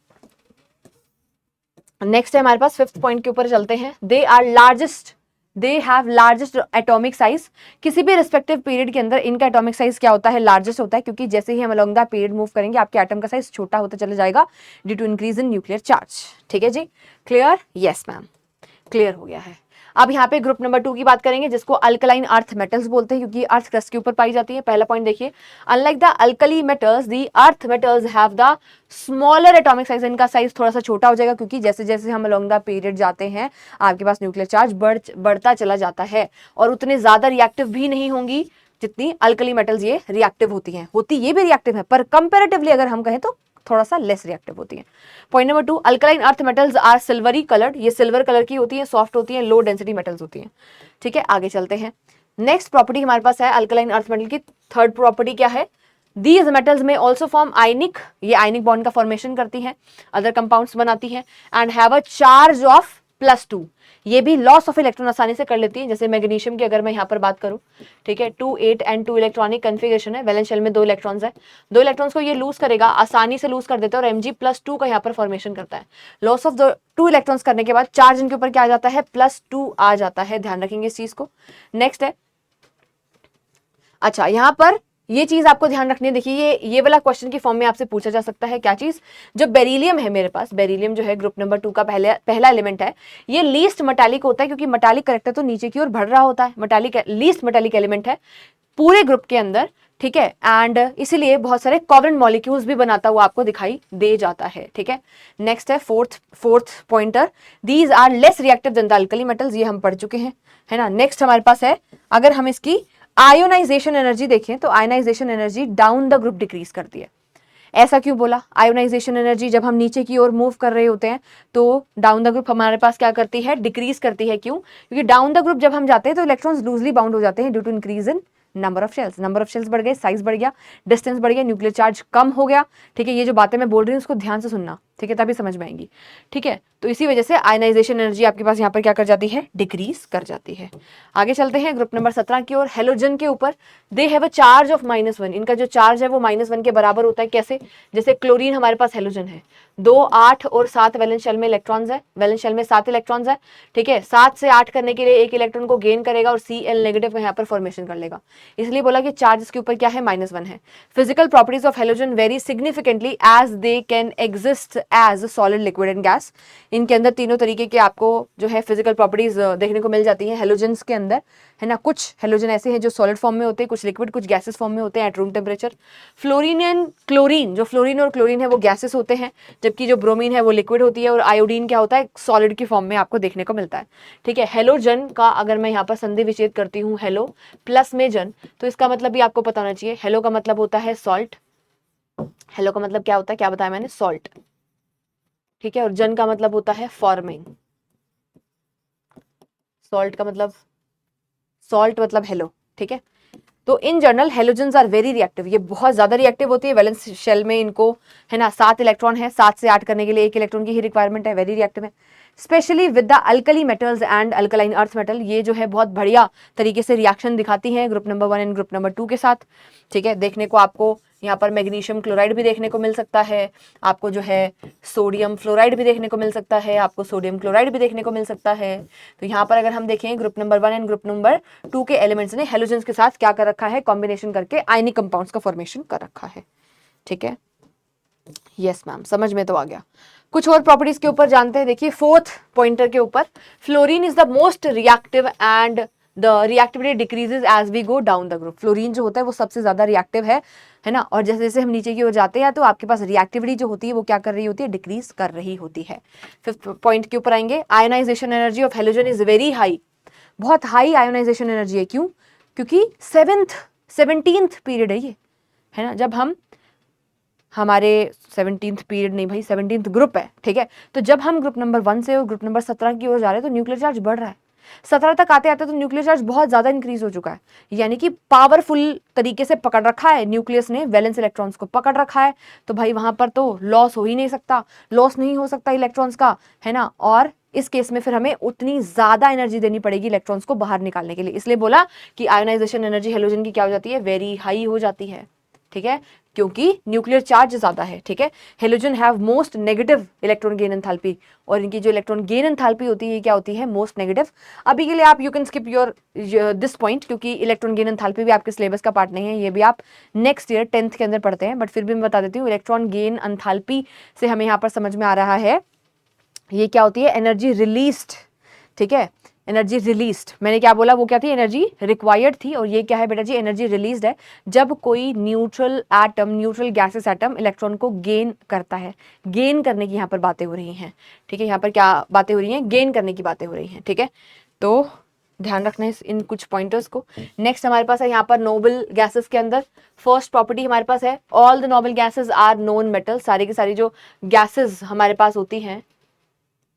नेक्स्ट है हमारे पास फिफ्थ पॉइंट के ऊपर चलते हैं। They are largest, they have largest atomic size, किसी भी रिस्पेक्टिव पीरियड के अंदर इनका एटॉमिक साइज क्या होता है, लार्जेस्ट होता है, क्योंकि जैसे ही हम अलोंग द पीरियड मूव करेंगे आपके एटम का साइज छोटा होता चला जाएगा due to increase in nuclear charge, ठीक है जी। क्लियर, यस मैम, क्लियर हो गया है। अब यहाँ पे ग्रुप नंबर 2 की बात करेंगे, जिसको अल्कलाइन अर्थ मेटल्स बोलते हैं, क्योंकि अर्थ क्रस्ट के ऊपर पाई जाती है। पहला पॉइंट देखिए, unlike the alkali metals the earth metals have the smaller atomic size, इनका साइज थोड़ा सा छोटा हो जाएगा, क्योंकि जैसे जैसे हम अलोंग द पीरियड जाते हैं आपके पास न्यूक्लियर चार्ज बढ़ता चला जाता है, और उतने ज्यादा रिएक्टिव भी नहीं होंगी जितनी अल्कली मेटल्स ये रिएक्टिव होती हैं। होती ये भी रिएक्टिव है, पर कंपेरेटिवली अगर हम कहें तो थोड़ा सा लेस रिएक्टिव होती है। Point number 2, alkaline earth metals are silvery coloured, ये सिल्वर कलर की होती है, सॉफ्ट होती है, लो डेंसिटी मेटल्स होती हैं, ठीक है। आगे चलते हैं, नेक्स्ट प्रॉपर्टी हमारे पास है अल्कलाइन अर्थ मेटल की। थर्ड प्रॉपर्टी क्या है, दीज मेटल्स में ऑल्सो फॉर्म आयनिक, ये आयनिक बॉन्ड का फॉर्मेशन करती है, अदर कंपाउंड्स बनाती है, and have a charge of +2, ये भी लॉस ऑफ इलेक्ट्रॉन आसानी से कर लेती है। जैसे मैग्नीशियम की अगर मैं यहाँ पर बात करूं, ठीक है, 2, 8 एंड 2 इलेक्ट्रॉनिक कन्फिगरेशन है, वैलेंस शेल में 2 इलेक्ट्रॉन्स है, 2 इलेक्ट्रॉन्स को ये लूज करेगा, आसानी से लूज कर देता है, और Mg+2 का यहाँ पर फॉर्मेशन करता है। लॉस ऑफ 2 इलेक्ट्रॉन्स करने के बाद चार्ज इनके ऊपर क्या आ जाता है, +2 आ जाता है, ध्यान रखेंगे इस चीज को। नेक्स्ट है अच्छा, यहाँ पर ये चीज आपको ध्यान रखनी है। देखिए ये वाला क्वेश्चन की फॉर्म में आपसे पूछा जा सकता है क्या चीज, जो बेरिलियम है मेरे पास, बेरिलियम जो है ग्रुप नंबर 2 का पहला एलिमेंट है, ये लीस्ट मेटालिक होता है क्योंकि मेटालिक करेक्टर तो नीचे की ओर बढ़ रहा होता है, मेटालिक लीस्ट मेटालिक एलिमेंट है पूरे ग्रुप के अंदर, ठीक है। एंड इसीलिए बहुत सारे कोवेलेंट मॉलिक्यूल्स भी बनाता हुआ आपको दिखाई दे जाता है, ठीक है। नेक्स्ट है fourth pointer, these are less reactive than the alkali metals, ये हम पढ़ चुके हैं, है ना। नेक्स्ट हमारे पास है, अगर हम इसकी आयोनाइजेशन एनर्जी देखें तो ionization energy down the group decrease करती है। ऐसा क्यों बोला? आयोनाइजेशन एनर्जी जब हम नीचे की ओर मूव कर रहे होते हैं तो डाउन द ग्रुप हमारे पास क्या करती है? डिक्रीज करती है। क्यों? क्योंकि डाउन द ग्रुप जब हम जाते हैं तो इलेक्ट्रॉन्स लूजली बाउंड हो जाते हैं due to increase in number of shells बढ़ गए, साइज बढ़ गया, डिस्टेंस बढ़ गया, न्यूक्लियर चार्ज कम हो गया, ठीक है। ये जो बातें मैं बोल रही हूँ उसको ध्यान से सुनना, ठीक है, तभी समझ में आएंगी, ठीक है। तो इसी वजह से आयनाइजेशन एनर्जी आपके पास यहाँ पर क्या कर जाती है? डिक्रीज कर जाती है। आगे चलते हैं ग्रुप नंबर 17 की ओर, हेलोजन के ऊपर। They have a charge of -1, इनका जो चार्ज है वो -1 के बराबर होता है। कैसे? जैसे क्लोरीन हमारे पास हेलोजन है, 2, 8 और 7 वैलेंस शेल में इलेक्ट्रॉन्स है, वैलेंस शेल में 7 इलेक्ट्रॉन्स है, ठीक है। 7 से 8 करने के लिए एक इलेक्ट्रॉन को गेन करेगा और Cl नेगेटिव का यहाँ पर फॉर्मेशन कर लेगा, इसलिए बोला कि चार्ज इसके ऊपर क्या है? -1 है। Physical properties of halogen very significantly as they can exist as solid, liquid and gas. इनके अंदर तीनों तरीके के आपको जो है फिजिकल प्रॉपर्टीज देखने को मिल जाती हैं हेलोजन्स के अंदर, है ना। कुछ हेलोजन ऐसे हैं जो सॉलिड फॉर्म में होते हैं, कुछ लिक्विड, कुछ गैसेस फॉर्म में होते हैं at room temperature. Fluorine and chlorine, जो फ्लोरीन और क्लोरीन है वो गैसेस होते हैं, जबकि जो ब्रोमीन है वो लिक्विड होती है, और आयोडीन क्या होता है? सॉलिड की फॉर्म में आपको देखने को मिलता है, ठीक है। हेलोजन का अगर मैं यहाँ पर संधि विच्छेद करती हूँ हेलो प्लस में जन, तो इसका मतलब भी आपको पता होना चाहिए। हेलो का मतलब होता है सॉल्ट, हेलो का मतलब क्या होता है? क्या बताया मैंने? सॉल्ट, ठीक है। और जन का मतलब होता है फॉर्मिंग, सॉल्ट का मतलब, सॉल्ट मतलब हेलो, ठीक है। तो in general halogens are very reactive, ये बहुत ज्यादा रिएक्टिव होती है। वैलेंस शेल में इनको, है ना, 7 इलेक्ट्रॉन है, 7 से 8 करने के लिए 1 इलेक्ट्रॉन की ही रिक्वायरमेंट है, वेरी रिएक्टिव है। Specially with the alkali metals and alkaline earth metal, ये जो है बहुत बढ़िया तरीके से रिएक्शन दिखाती हैं group number 1 and group number 2 के साथ, ठीक है। देखने को आपको यहाँ पर मैग्नीशियम क्लोराइड भी देखने को मिल सकता है, आपको जो है सोडियम फ्लोराइड भी देखने को मिल सकता है, आपको सोडियम क्लोराइड भी देखने को मिल सकता है। तो यहाँ पर अगर हम देखें group number 1 and group number 2 के एलिमेंट्स ने हेलोजन्स के साथ क्या कर रखा है? कॉम्बिनेशन करके आयनिक कंपाउंड्स का फॉर्मेशन कर रखा है, ठीक है। यस मैम, समझ में तो आ गया। कुछ और प्रॉपर्टीज के ऊपर जानते हैं। देखिए फोर्थ पॉइंटर के ऊपर, fluorine is the most reactive and the reactivity decreases as we go down the group. Fluorine जो होता है वो सबसे ज्यादा रिएक्टिव है ना, और जैसे जैसे हम नीचे की ओर जाते हैं तो आपके पास रिएक्टिविटी जो होती है वो क्या कर रही होती है? डिक्रीज कर रही होती है। फिफ्थ पॉइंट के ऊपर आएंगे, ionization energy of halogen is very high, बहुत हाई आयोनाइजेशन एनर्जी है। क्यों? क्योंकि 17th पीरियड है ये, है ना। जब हम हमारे 17th पीरियड नहीं भाई, 17th ग्रुप है, ठीक है। तो जब हम ग्रुप नंबर 1 से और ग्रुप नंबर 17 की ओर जा रहे हैं तो न्यूक्लियर चार्ज बढ़ रहा है। 17 तक आते आते तो न्यूक्लियर चार्ज बहुत ज्यादा इंक्रीज हो चुका है, यानी कि पावरफुल तरीके से पकड़ रखा है न्यूक्लियस ने, वैलेंस इलेक्ट्रॉन्स को पकड़ रखा है। तो भाई वहां पर तो लॉस हो ही नहीं सकता, लॉस नहीं हो सकता इलेक्ट्रॉन्स का, है ना। और इस केस में फिर हमें उतनी ज्यादा एनर्जी देनी पड़ेगी इलेक्ट्रॉन्स को बाहर निकालने के लिए, इसलिए बोला कि आयोनाइजेशन एनर्जी हेलोजन की क्या हो जाती है? वेरी हाई हो जाती है, ठीक है, क्योंकि न्यूक्लियर चार्ज ज्यादा है, ठीक है। Halogen have most negative electron gain enthalpy, और इनकी जो इलेक्ट्रॉन गेन एंथैल्पी होती है क्या होती है? Most negative. अभी के लिए आप you can skip your this point, क्योंकि इलेक्ट्रॉन गेन एंथैल्पी भी आपके सिलेबस का पार्ट नहीं है, ये भी आप नेक्स्ट ईयर 10th के अंदर पढ़ते हैं, बट फिर भी मैं बता देती हूँ। इलेक्ट्रॉन गेन एंथैल्पी से हमें यहाँ पर समझ में आ रहा है ये क्या होती है? एनर्जी रिलीज्ड, ठीक है। एनर्जी रिलीज्ड, मैंने क्या बोला? वो क्या थी? एनर्जी रिक्वायर्ड थी, और ये क्या है बेटा जी? एनर्जी रिलीज्ड है जब कोई neutral atom, neutral gases atom electron को गेन करता है। गेन करने की यहाँ पर बातें हो रही हैं, ठीक है। यहाँ पर क्या बातें हो रही हैं? गेन करने की बातें हो रही हैं, ठीक है। तो ध्यान रखना है इन कुछ पॉइंटर्स को। नेक्स्ट हमारे पास है यहाँ पर नोबल गैसेस के अंदर फर्स्ट प्रॉपर्टी हमारे पास है, all the noble gases are non metal. सारी की सारी जो गैसेस हमारे पास होती हैं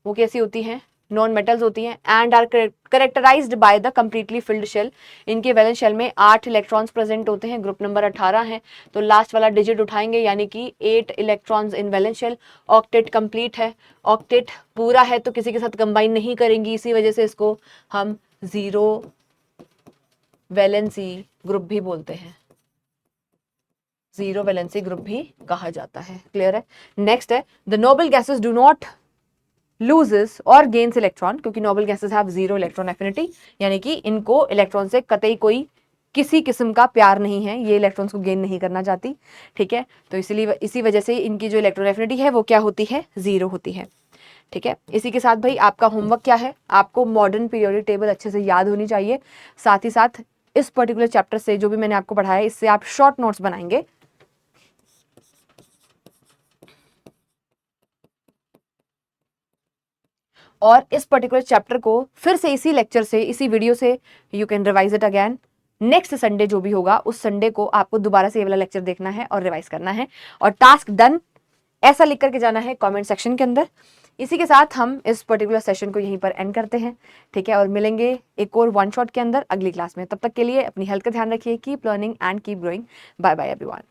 वो कैसी होती हैं? नॉन मेटल्स होती हैं, and are characterized by the completely filled shell. इनके वैलेंस शेल में 8 इलेक्ट्रॉन्स प्रेजेंट होते हैं, ग्रुप नंबर 18 है, तो लास्ट वाला डिजिट उठाएंगे, यानी कि 8 electrons in valence shell. Octet complete है, ऑक्टेट पूरा है तो किसी के साथ कंबाइन नहीं करेंगी, इसी वजह से इसको हम 0 वैलेंसी ग्रुप भी बोलते हैं, 0 वैलेंसी ग्रुप भी कहा जाता है। क्लियर है? नेक्स्ट है, the noble gases do not loses और गेन्स इलेक्ट्रॉन, क्योंकि noble gases have 0 electron affinity, यानी कि इनको इलेक्ट्रॉन से कतई कोई किसी किस्म का प्यार नहीं है, ये इलेक्ट्रॉन्स को गेन नहीं करना चाहती, ठीक है। तो इसलिए इसी वजह से इनकी जो इलेक्ट्रॉन एफिनिटी है वो क्या होती है, 0 होती है, ठीक है। इसी के साथ भाई आपका होमवर्क क्या है, आपको मॉडर्न पीरियोडिक टेबल अच्छे से याद होनी चाहिए, साथ ही साथ इस पर्टिकुलर चैप्टर से जो भी मैंने आपको पढ़ाया है इससे आप शॉर्ट नोट्स बनाएंगे। और इस पर्टिकुलर चैप्टर को फिर से इसी लेक्चर से, इसी वीडियो से you can revise it again. Next Sunday जो भी होगा उस संडे को आपको दोबारा से ये वाला लेक्चर देखना है और रिवाइज करना है, और टास्क डन ऐसा लिख करके जाना है कमेंट सेक्शन के अंदर। इसी के साथ हम इस पर्टिकुलर सेशन को यहीं पर एंड करते हैं, ठीक है, और मिलेंगे एक और वन शॉट के अंदर अगली क्लास में। तब तक के लिए अपनी हेल्थ का ध्यान रखिए, keep learning and keep growing. Bye bye everyone.